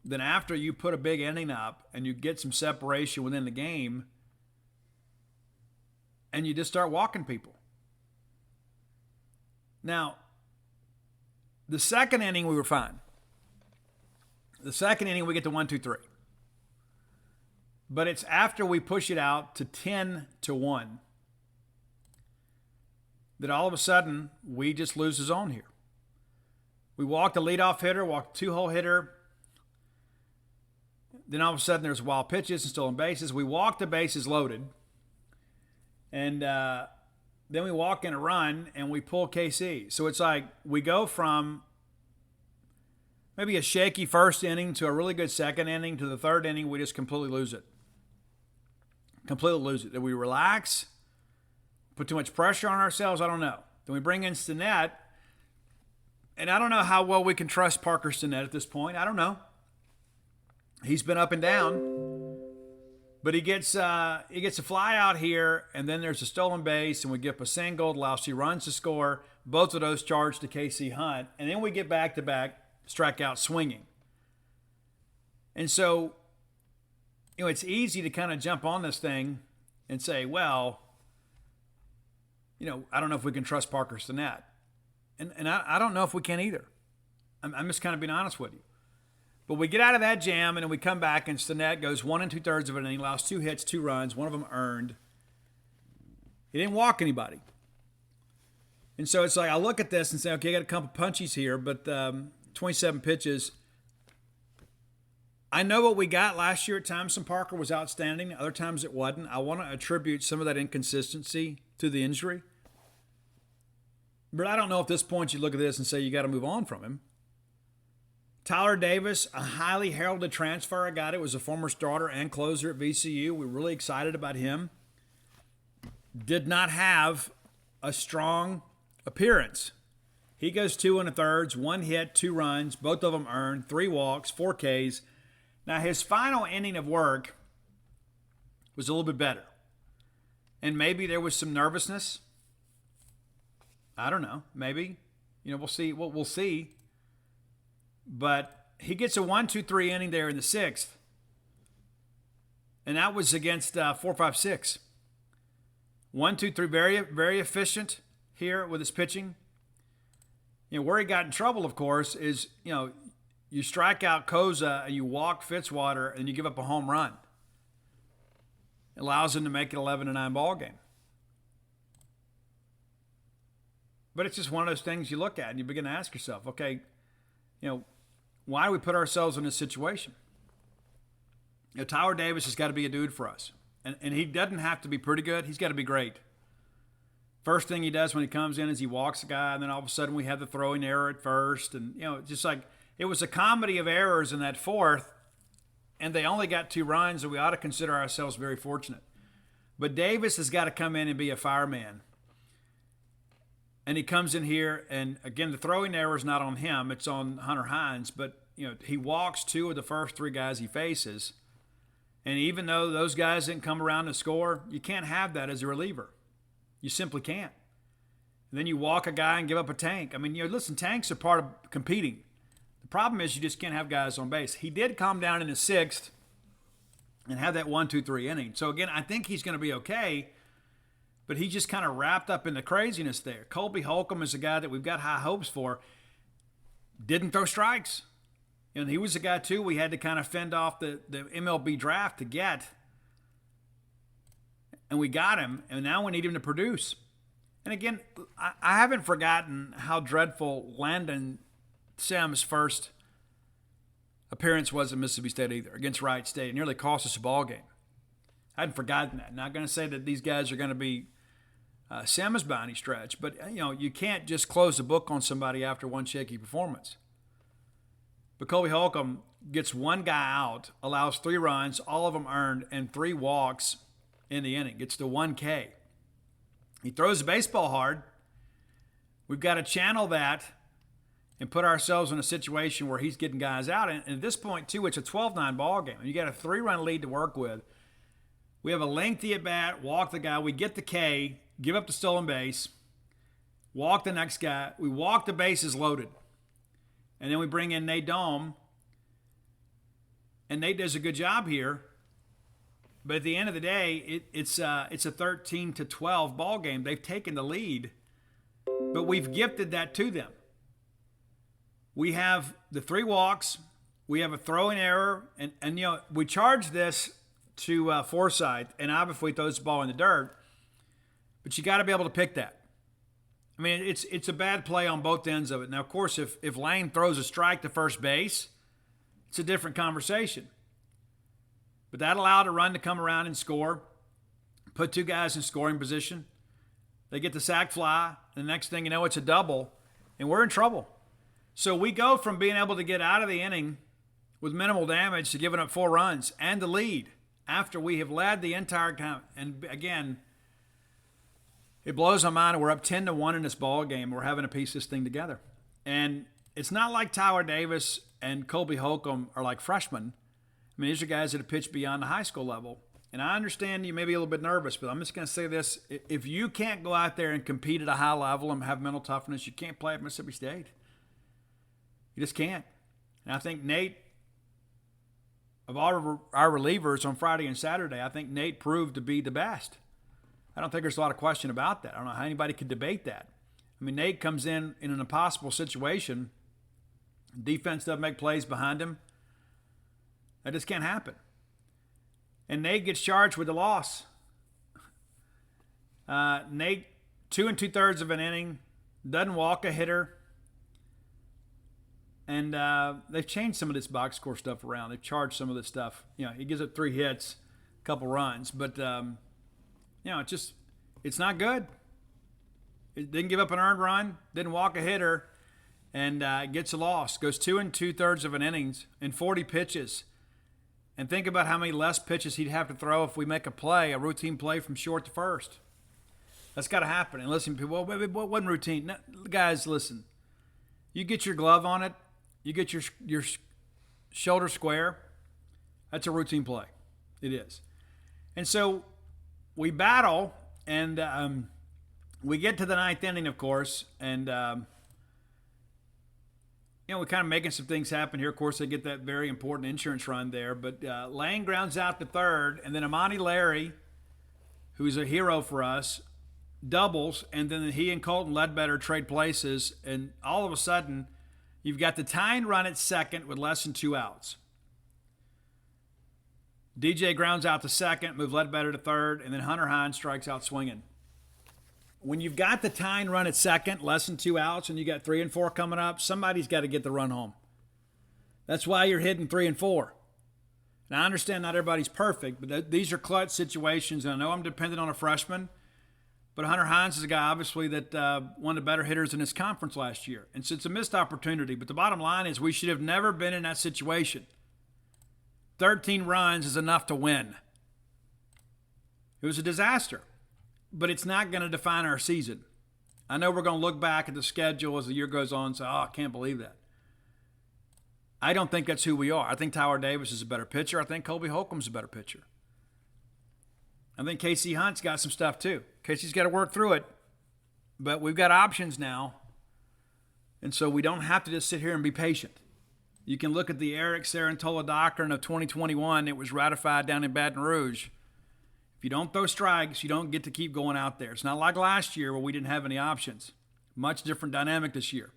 than after you put a big inning up and you get some separation within the game and you just start walking people. Now, the second inning we were fine. The second inning we get to 1-2-3. But it's after we push it out to 10-1 that all of a sudden we just lose the zone here. We walk the leadoff hitter, walk the two-hole hitter. Then all of a sudden there's wild pitches and stolen bases. We walk the bases loaded. And then we walk in a run and we pull KC. So it's like we go from maybe a shaky first inning to a really good second inning to the third inning. We just completely lose it. Completely lose it. Did we relax? Put too much pressure on ourselves? I don't know. Then we bring in Stinnett. And I don't know how well we can trust Parker Stinnett at this point. I don't know. He's been up and down. But he gets a fly out here, and then there's a stolen base, and we give up a single, allows 2 runs to score. Both of those charged to KC Hunt. And then we get back-to-back strikeout swinging. And so, it's easy to kind of jump on this thing and say, well, I don't know if we can trust Parker Stinnett. And I don't know if we can either. I'm just kind of being honest with you. But we get out of that jam, and then we come back, and Stinnett goes 1 2/3 of an inning, allows 2 hits, 2 runs, one of them earned. He didn't walk anybody. And so it's like I look at this and say, okay, I got a couple punchies here, but 27 pitches. I know what we got last year at times. Some Parker was outstanding. Other times it wasn't. I want to attribute some of that inconsistency to the injury. But I don't know at this point you look at this and say you got to move on from him. Tyler Davis, a highly heralded transfer. I got it. Was a former starter and closer at VCU. We're really excited about him. Did not have a strong appearance. He goes 2 1/3, 1 hit, 2 runs, both of them earned, 3 walks, 4 Ks. Now his final inning of work was a little bit better. And maybe there was some nervousness. I don't know. Maybe. We'll see. We'll see. But he gets a 1-2-3 inning there in the 6th. And that was against 4-5-6. 1-2-3, very, very efficient here with his pitching. Where he got in trouble, of course, is, you strike out Koza and you walk Fitzwater and you give up a home run. It allows him to make it 11-9 ball game. But it's just one of those things you look at and you begin to ask yourself, okay, why do we put ourselves in this situation? Tyler Davis has got to be a dude for us. And he doesn't have to be pretty good. He's got to be great. First thing he does when he comes in is he walks a guy, and then all of a sudden we have the throwing error at first. And, just like it was a comedy of errors in that 4th, and they only got 2 runs, and we ought to consider ourselves very fortunate. But Davis has got to come in and be a fireman. And he comes in here, and again, the throwing error is not on him. It's on Hunter Hines. But, he walks 2 of the first 3 guys he faces. And even though those guys didn't come around to score, you can't have that as a reliever. You simply can't. And then you walk a guy and give up a tank. I mean, listen, tanks are part of competing. The problem is you just can't have guys on base. He did calm down in the 6th and have that 1-2-3 inning. So, again, I think he's going to be okay. But he just kind of wrapped up in the craziness there. Colby Holcomb is a guy that we've got high hopes for. Didn't throw strikes. And he was a guy, too, we had to kind of fend off the MLB draft to get. And we got him, and now we need him to produce. And again, I haven't forgotten how dreadful Landon Sims' first appearance was at Mississippi State either, against Wright State. It nearly cost us a ball game. I hadn't forgotten that. Not going to say that these guys are going to be Sims by any stretch, but you can't just close the book on somebody after one shaky performance. But Colby Holcomb gets 1 guy out, allows 3 runs, all of them earned, and 3 walks in the inning. Gets to 1 K. He throws the baseball hard. We've got to channel that and put ourselves in a situation where he's getting guys out. And at this point, too, it's a 12-9 ball game. You got a 3-run lead to work with. We have a lengthy at-bat, walk the guy. We get the K, give up the stolen base, walk the next guy. We walk the bases loaded. And then we bring in Nate Dome. And Nate does a good job here. But at the end of the day, it's a 13-12 ball game. They've taken the lead. But we've gifted that to them. We have the 3 walks. We have a throwing error. And we charge this to Forsythe, and obviously throws the ball in the dirt. But you got to be able to pick that. I mean, it's a bad play on both ends of it. Now, of course, if Lane throws a strike to first base, it's a different conversation. But that allowed a run to come around and score, put two guys in scoring position. They get the sac fly, and the next thing you know, it's a double, and we're in trouble. So we go from being able to get out of the inning with minimal damage to giving up 4 runs and the lead after we have led the entire time. And again, it blows my mind. We're up 10-1 in this ball game. We're having to piece this thing together. And it's not like Tyler Davis and Colby Holcomb are like freshmen. I mean, these are guys that have pitched beyond the high school level. And I understand you may be a little bit nervous, but I'm just going to say this. If you can't go out there and compete at a high level and have mental toughness, you can't play at Mississippi State. You just can't. And I think Nate, of all our relievers on Friday and Saturday, I think Nate proved to be the best. I don't think there's a lot of question about that. I don't know how anybody could debate that. I mean, Nate comes in an impossible situation. Defense doesn't make plays behind him. That just can't happen. And Nate gets charged with the loss. Nate, 2 2/3 of an inning, doesn't walk a hitter. And they've changed some of this box score stuff around. They've charged some of this stuff. You know, he gives up 3 hits, a couple runs. But, you know, it's not good. It didn't give up an earned run, didn't walk a hitter, and gets a loss. Goes 2 2/3 of an innings in 40 pitches. And think about how many less pitches he'd have to throw if we make a routine play from short to first. That's got to happen. And listen, people, what wasn't routine? No, guys, listen. You get your glove on it. You get your shoulder square. That's a routine play. It is. And so we battle, and we get to the 9th inning, of course, and you know, we're kind of making some things happen here. Of course, they get that very important insurance run there. But Lane grounds out to third, and then Amani Larry, who's a hero for us, doubles, and then he and Colton Ledbetter trade places, and all of a sudden, you've got the tying run at second with less than 2 outs. DJ grounds out to second, move Ledbetter to third, and then Hunter Hines strikes out swinging. When you've got the tying run at second, less than 2 outs, and you got 3 and 4 coming up, somebody's got to get the run home. That's why you're hitting 3 and 4. Now, I understand not everybody's perfect, but these are clutch situations, and I know I'm dependent on a freshman, but Hunter Hines is a guy, obviously, that one of the better hitters in this conference last year. And so it's a missed opportunity, but the bottom line is we should have never been in that situation. 13 runs is enough to win. It was a disaster. But it's not going to define our season. I know we're going to look back at the schedule as the year goes on and say, oh, I can't believe that. I don't think that's who we are. I think Tyler Davis is a better pitcher. I think Colby Holcomb's a better pitcher. I think Casey Hunt's got some stuff too. Casey's got to work through it. But we've got options now. And so we don't have to just sit here and be patient. You can look at the Eric Sarantola doctrine of 2021. It was ratified down in Baton Rouge. If you don't throw strikes, you don't get to keep going out there. It's not like last year where we didn't have any options. Much different dynamic this year.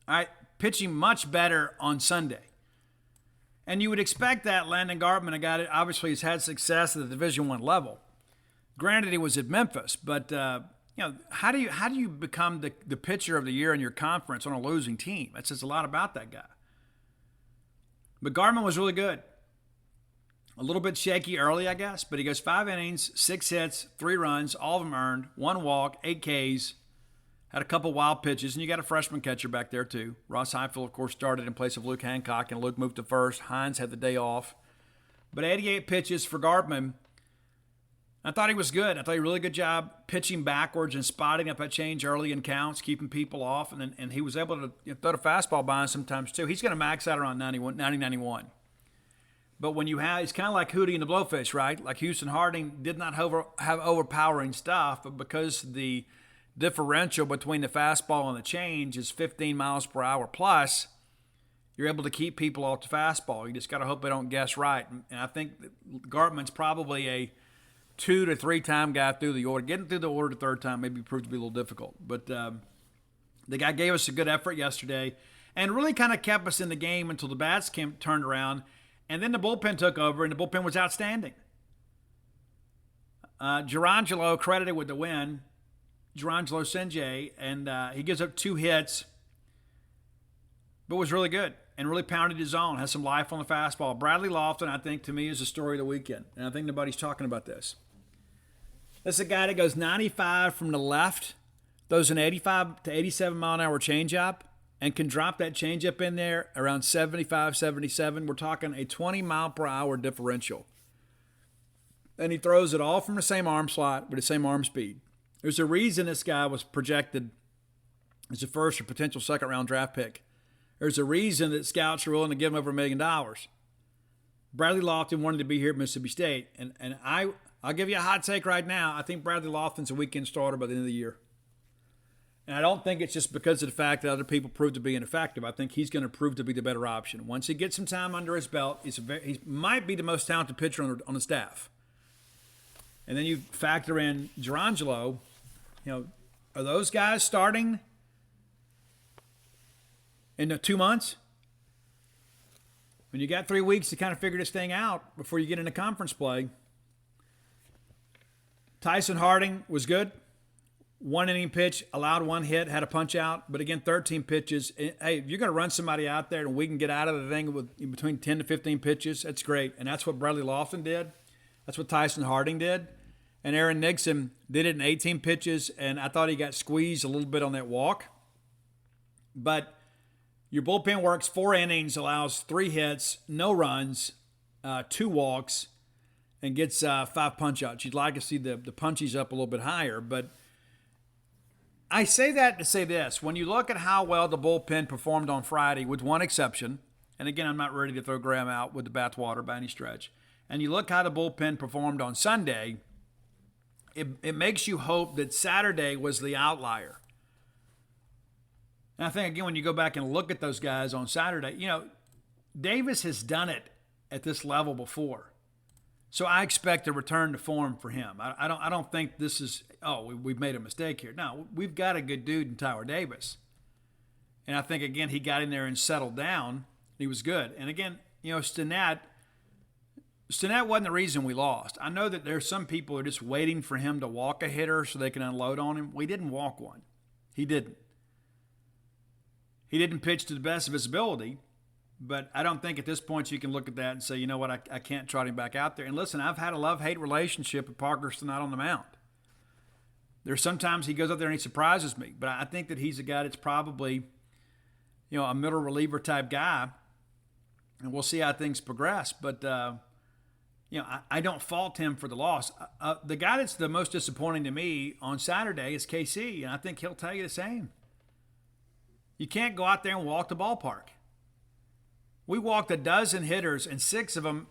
All right, pitching much better on Sunday. And you would expect that. Landon Gartman, a guy that obviously has had success at the Division I level. Granted, he was at Memphis, but you know, how do you become the pitcher of the year in your conference on a losing team? That says a lot about that guy. But Gartman was really good. A little bit shaky early, I guess, but he goes 5 innings, 6 hits, 3 runs, all of them earned, 1 walk, 8 Ks, had a couple wild pitches, and you got a freshman catcher back there too. Ross Heifel, of course, started in place of Luke Hancock, and Luke moved to first. Hines had the day off. But 88 pitches for Gartman. I thought he was good. I thought he did a really good job pitching backwards and spotting up that change early in counts, keeping people off, and he was able to throw the fastball by him sometimes too. He's going to max out around 90-91. But when you have, it's kind of like Hootie and the Blowfish, right? Like Houston Harding did not have overpowering stuff, but because the differential between the fastball and the change is 15 miles per hour plus, you're able to keep people off the fastball. You just got to hope they don't guess right. And I think that Gartman's probably a 2 to 3 time guy through the order. Getting through the order the third time maybe proved to be a little difficult. But the guy gave us a good effort yesterday and really kind of kept us in the game until the bats turned around. And then the bullpen took over, and the bullpen was outstanding. Gerangelo credited with the win. Gerangelo Sinjay, and he gives up 2 hits, but was really good and really pounded his zone, has some life on the fastball. Bradley Lofton, I think, to me, is the story of the weekend, and I think nobody's talking about this. This is a guy that goes 95 from the left, throws an 85 to 87 mile an hour changeup, and can drop that changeup in there around 75, 77. We're talking a 20 mile per hour differential. And he throws it all from the same arm slot with the same arm speed. There's a reason this guy was projected as a first or potential second round draft pick. There's a reason that scouts are willing to give him over $1 million. Bradley Lofton wanted to be here at Mississippi State. And I'll give you a hot take right now. I think Bradley Lofton's a weekend starter by the end of the year. And I don't think it's just because of the fact that other people proved to be ineffective. I think he's going to prove to be the better option. Once he gets some time under his belt, he might be the most talented pitcher on the staff. And then you factor in Gerangelo. Are those guys starting in the 2 months? When you got 3 weeks to kind of figure this thing out before you get into conference play. Tyson Harding was good. 1 inning pitch, allowed 1 hit, had a punch out. But again, 13 pitches. Hey, if you're going to run somebody out there and we can get out of the thing with between 10 to 15 pitches, that's great. And that's what Bradley Lofton did. That's what Tyson Harding did. And Aaron Nixon did it in 18 pitches, and I thought he got squeezed a little bit on that walk. But your bullpen works 4 innings, allows 3 hits, no runs, 2 walks, and gets 5 punch-outs. You'd like to see the punchies up a little bit higher. But I say that to say this. When you look at how well the bullpen performed on Friday, with one exception, and again, I'm not ready to throw Graham out with the bathwater by any stretch, and you look how the bullpen performed on Sunday, it makes you hope that Saturday was the outlier. And I think, again, when you go back and look at those guys on Saturday, Davis has done it at this level before. So I expect a return to form for him. I don't think this is, we've made a mistake here. No, we've got a good dude in Tyler Davis. And I think, again, he got in there and settled down. He was good. And again, Stinnett wasn't the reason we lost. I know that there's some people who are just waiting for him to walk a hitter so they can unload on him. We didn't walk one. He didn't. He didn't pitch to the best of his ability, but I don't think at this point you can look at that and say, you know what, I can't trot him back out there. And listen, I've had a love-hate relationship with Parker Stinnett on the mound. There's sometimes he goes up there and he surprises me, but I think that he's a guy that's probably, a middle reliever type guy, and we'll see how things progress. But I don't fault him for the loss. The guy that's the most disappointing to me on Saturday is KC, and I think he'll tell you the same. You can't go out there and walk the ballpark. We walked a dozen hitters, and 6 of them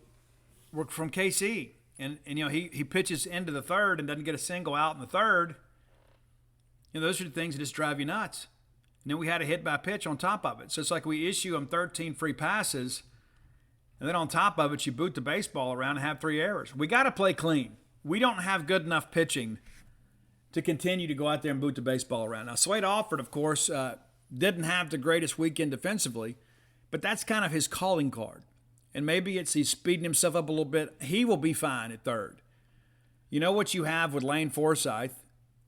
were from KC. And he pitches into the third and doesn't get a single out in the third. Those are the things that just drive you nuts. And then we had a hit by pitch on top of it. So it's like we issue them 13 free passes, and then on top of it, you boot the baseball around and have 3 errors. We got to play clean. We don't have good enough pitching to continue to go out there and boot the baseball around. Now, Slade Alford, of course, didn't have the greatest weekend defensively, but that's kind of his calling card. And maybe he's speeding himself up a little bit. He will be fine at third. You know what you have with Lane Forsythe,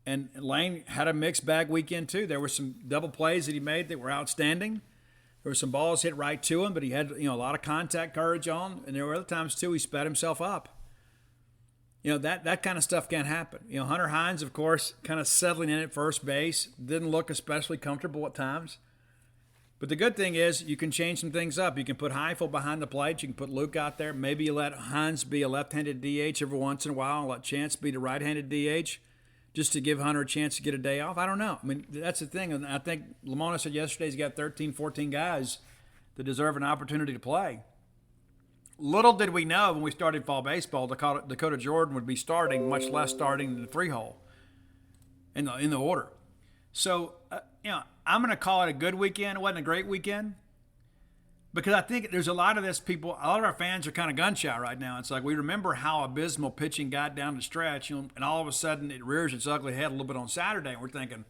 and Lane had a mixed bag weekend too. There were some double plays that he made that were outstanding. There were some balls hit right to him, but he had a lot of contact courage on, and there were other times too he sped himself up. That kind of stuff can't happen. Hunter Hines, of course, kind of settling in at first base, didn't look especially comfortable at times. But the good thing is you can change some things up. You can put Heifel behind the plate. You can put Luke out there. Maybe you let Hines be a left-handed DH every once in a while and let Chance be the right-handed DH just to give Hunter a chance to get a day off. I don't know. I mean, that's the thing. And I think Lamona said yesterday he's got 13, 14 guys that deserve an opportunity to play. Little did we know when we started fall baseball, Dakota Jordan would be starting, much less starting in the 3-hole in the order. So, I'm going to call it a good weekend. It wasn't a great weekend because I think there's a lot of our fans are kind of gun shy right now. It's like we remember how abysmal pitching got down the stretch, and all of a sudden it rears its ugly head a little bit on Saturday, and we're thinking,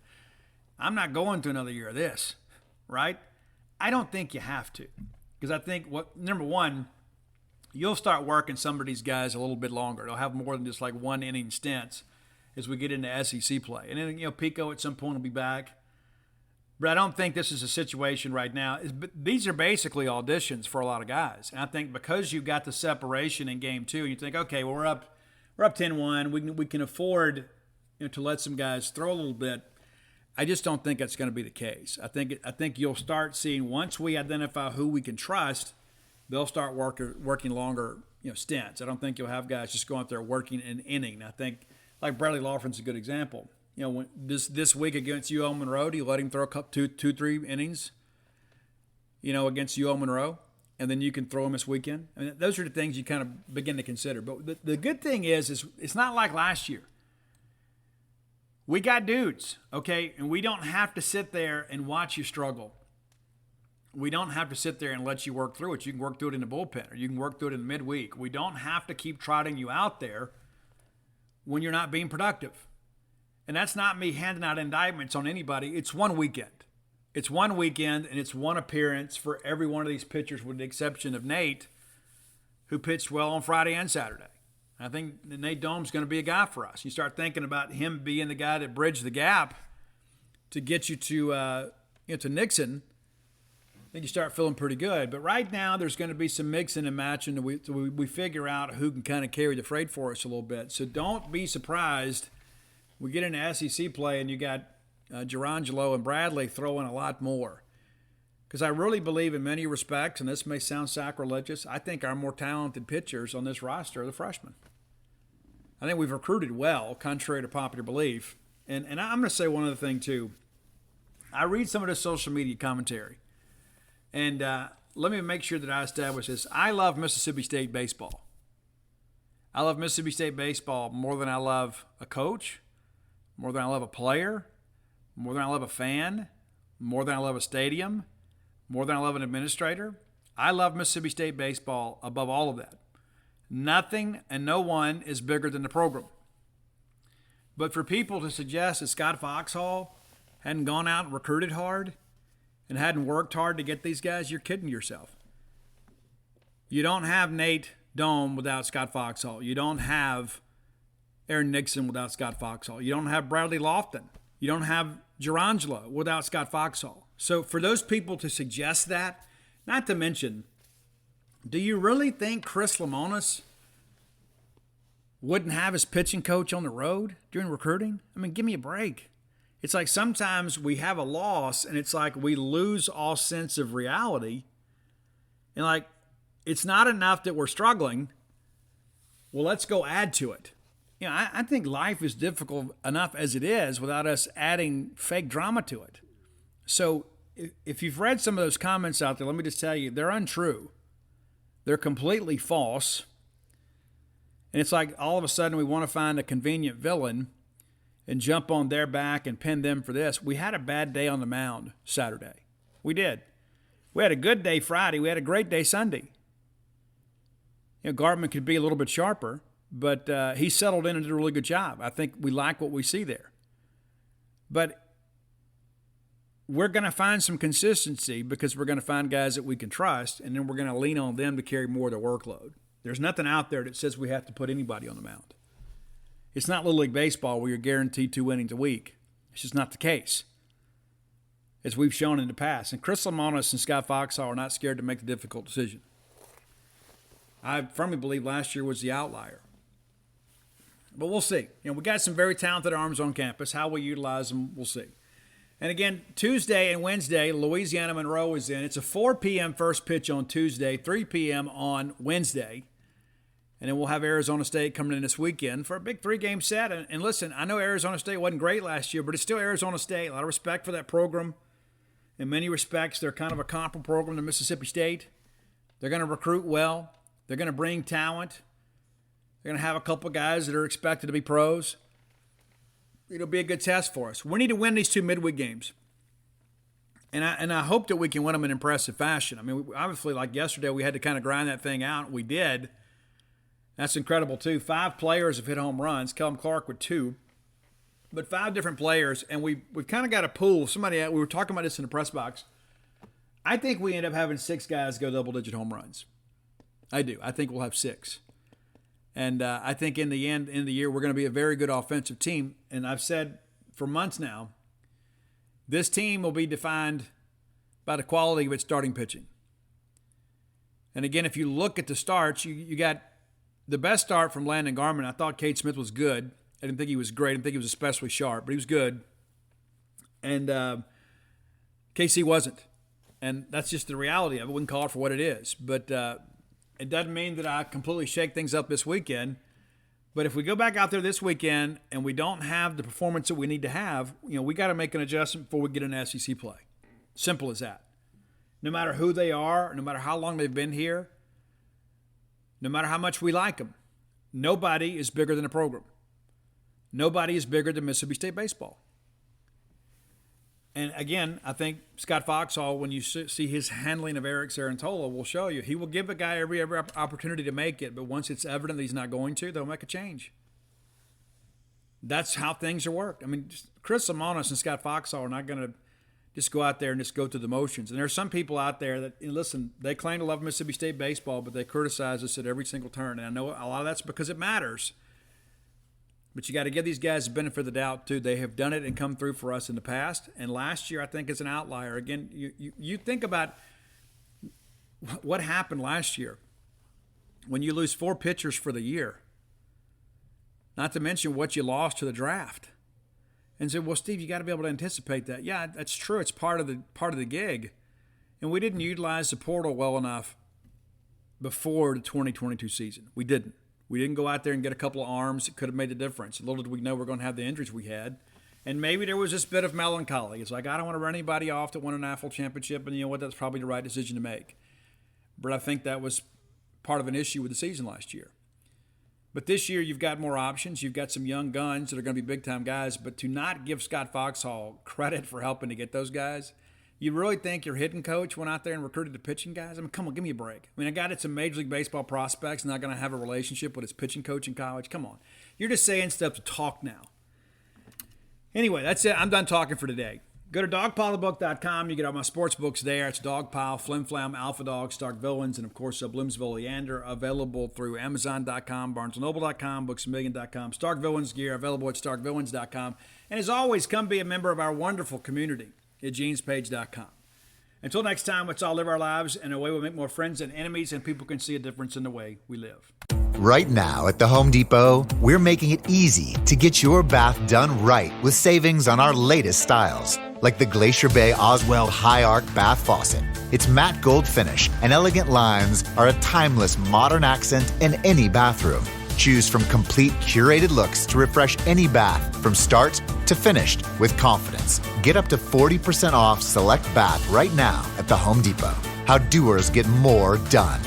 I'm not going to another year of this, right? I don't think you have to because I think number one, you'll start working some of these guys a little bit longer. They'll have more than just like 1 inning stints. as we get into SEC play. And then, Pico at some point will be back. But I don't think this is a situation right now. These are basically auditions for a lot of guys. And I think because you got the separation in game 2, you think, okay, well, we're up 10-1. We can afford to let some guys throw a little bit. I just don't think that's going to be the case. I think you'll start seeing, once we identify who we can trust, they'll start working longer stints. I don't think you'll have guys just go out there working an inning. I think like Bradley Lofton's a good example. When this week against UL Monroe, do you let him throw two, 3 innings? Against UL Monroe, and then you can throw him this weekend. I mean, those are the things you kind of begin to consider. But the good thing is it's not like last year. We got dudes, okay, and we don't have to sit there and watch you struggle. We don't have to sit there and let you work through it. You can work through it in the bullpen, or you can work through it in the midweek. We don't have to keep trotting you out there when you're not being productive. And that's not me handing out indictments on anybody. It's one weekend. It's one weekend, and it's one appearance for every one of these pitchers, with the exception of Nate, who pitched well on Friday and Saturday. I think Nate Dohm's going to be a guy for us. You start thinking about him being the guy that bridged the gap to get you to Nixon. I think you start feeling pretty good. But right now, there's going to be some mixing and matching. We figure out who can kind of carry the freight for us a little bit. So don't be surprised. We get into SEC play and you got Gerangelo and Bradley throwing a lot more. Because I really believe in many respects, and this may sound sacrilegious, I think our more talented pitchers on this roster are the freshmen. I think we've recruited well, contrary to popular belief. And I'm going to say one other thing, too. I read some of the social media commentary. And let me make sure that I establish this. I love Mississippi State baseball. I love Mississippi State baseball more than I love a coach, more than I love a player, more than I love a fan, more than I love a stadium, more than I love an administrator. I love Mississippi State baseball above all of that. Nothing and no one is bigger than the program. But for people to suggest that Scott Foxhall hadn't gone out and recruited hard and hadn't worked hard to get these guys, you're kidding yourself. You don't have Nate Dohm without Scott Foxhall. You don't have Aaron Nixon without Scott Foxhall. You don't have Bradley Lofton. You don't have Gerangelo without Scott Foxhall. So for those people to suggest that, not to mention, do you really think Chris Lemonis wouldn't have his pitching coach on the road during recruiting? I mean, give me a break. It's like sometimes we have a loss and it's like we lose all sense of reality. And like, it's not enough that we're struggling. Well, let's go add to it. I think life is difficult enough as it is without us adding fake drama to it. So if you've read some of those comments out there, let me just tell you, they're untrue. They're completely false. And it's like all of a sudden we want to find a convenient villain and jump on their back and pin them for this. We had a bad day on the mound Saturday. We did. We had a good day Friday. We had a great day Sunday. Gartman could be a little bit sharper, but he settled in and did a really good job. I think we like what we see there. But we're going to find some consistency because we're going to find guys that we can trust, and then we're going to lean on them to carry more of the workload. There's nothing out there that says we have to put anybody on the mound. It's not Little League Baseball where you're guaranteed 2 innings a week. It's just not the case, as we've shown in the past. And Chris Lemonis and Scott Foxhall are not scared to make the difficult decision. I firmly believe last year was the outlier. But we'll see. We got some very talented arms on campus. How we utilize them, we'll see. And again, Tuesday and Wednesday, Louisiana Monroe is in. It's a 4 p.m. first pitch on Tuesday, 3 p.m. on Wednesday. And then we'll have Arizona State coming in this weekend for a big 3-game set. And listen, I know Arizona State wasn't great last year, but it's still Arizona State. A lot of respect for that program. In many respects, they're kind of a comparable program to Mississippi State. They're going to recruit well. They're going to bring talent. They're going to have a couple guys that are expected to be pros. It'll be a good test for us. We need to win these 2 midweek games. And I hope that we can win them in impressive fashion. I mean, obviously, like yesterday, we had to kind of grind that thing out. We did. That's incredible, too. 5 players have hit home runs. Kellum Clark with 2. But 5 different players. And we've kind of got a pool. We were talking about this in the press box. I think we end up having 6 guys go double-digit home runs. I do. I think we'll have 6. And I think in the end of the year, we're going to be a very good offensive team. And I've said for months now, this team will be defined by the quality of its starting pitching. And again, if you look at the starts, you got the best start from Landon Garman. I thought Cade Smith was good. I didn't think he was great. I didn't think he was especially sharp, but he was good. And KC wasn't. And that's just the reality of it. I wouldn't call it for what it is. But it doesn't mean that I completely shake things up this weekend. But if we go back out there this weekend and we don't have the performance that we need to have, we got to make an adjustment before we get an SEC play. Simple as that. No matter who they are, no matter how long they've been here, no matter how much we like them, nobody is bigger than a program. Nobody is bigger than Mississippi State baseball. And again, I think Scott Foxhall, when you see his handling of Eric Sarantola, will show you he will give a guy every opportunity to make it, but once it's evident that he's not going to, they'll make a change. That's how things are worked. I mean, Chris Lemonis and Scott Foxhall are not going to just go out there and just go through the motions. And there are some people out there that, listen, they claim to love Mississippi State baseball, but they criticize us at every single turn. And I know a lot of that's because it matters. But you got to give these guys the benefit of the doubt, too. They have done it and come through for us in the past. And last year, I think, is an outlier. Again, you think about what happened last year when you lose 4 pitchers for the year, not to mention what you lost to the draft. And said, well, Steve, you got to be able to anticipate that. Yeah, that's true. It's part of the gig. And we didn't utilize the portal well enough before the 2022 season. We didn't. We didn't go out there and get a couple of arms that could have made the difference. Little did we know we're going to have the injuries we had. And maybe there was this bit of melancholy. It's like, I don't want to run anybody off that won a national championship, and you know what? That's probably the right decision to make. But I think that was part of an issue with the season last year. But this year, you've got more options. You've got some young guns that are going to be big-time guys. But to not give Scott Foxhall credit for helping to get those guys, you really think your hitting coach went out there and recruited the pitching guys? I mean, come on, give me a break. I mean, a guy that's a Major League Baseball prospect's not going to have a relationship with his pitching coach in college. Come on. You're just saying stuff to talk now. Anyway, that's it. I'm done talking for today. Go to dogpilethebook.com. You get all my sports books there. It's Dogpile, Flim Flam, Alpha Dog, Stark Villains, and, of course, Bloomsville Leander, available through Amazon.com, BarnesandNoble.com, BooksAMillion.com. Stark Villains gear available at StarkVillains.com. And, as always, come be a member of our wonderful community at JeansPage.com. Until next time, let's all live our lives in a way we'll make more friends than enemies, and people can see a difference in the way we live. Right now at the Home Depot, we're making it easy to get your bath done right with savings on our latest styles, like the Glacier Bay Oswell High Arc Bath Faucet. Its matte gold finish and elegant lines are a timeless modern accent in any bathroom. Choose from complete curated looks to refresh any bath from start to finished with confidence. Get up to 40% off select bath right now at the Home Depot. How doers get more done.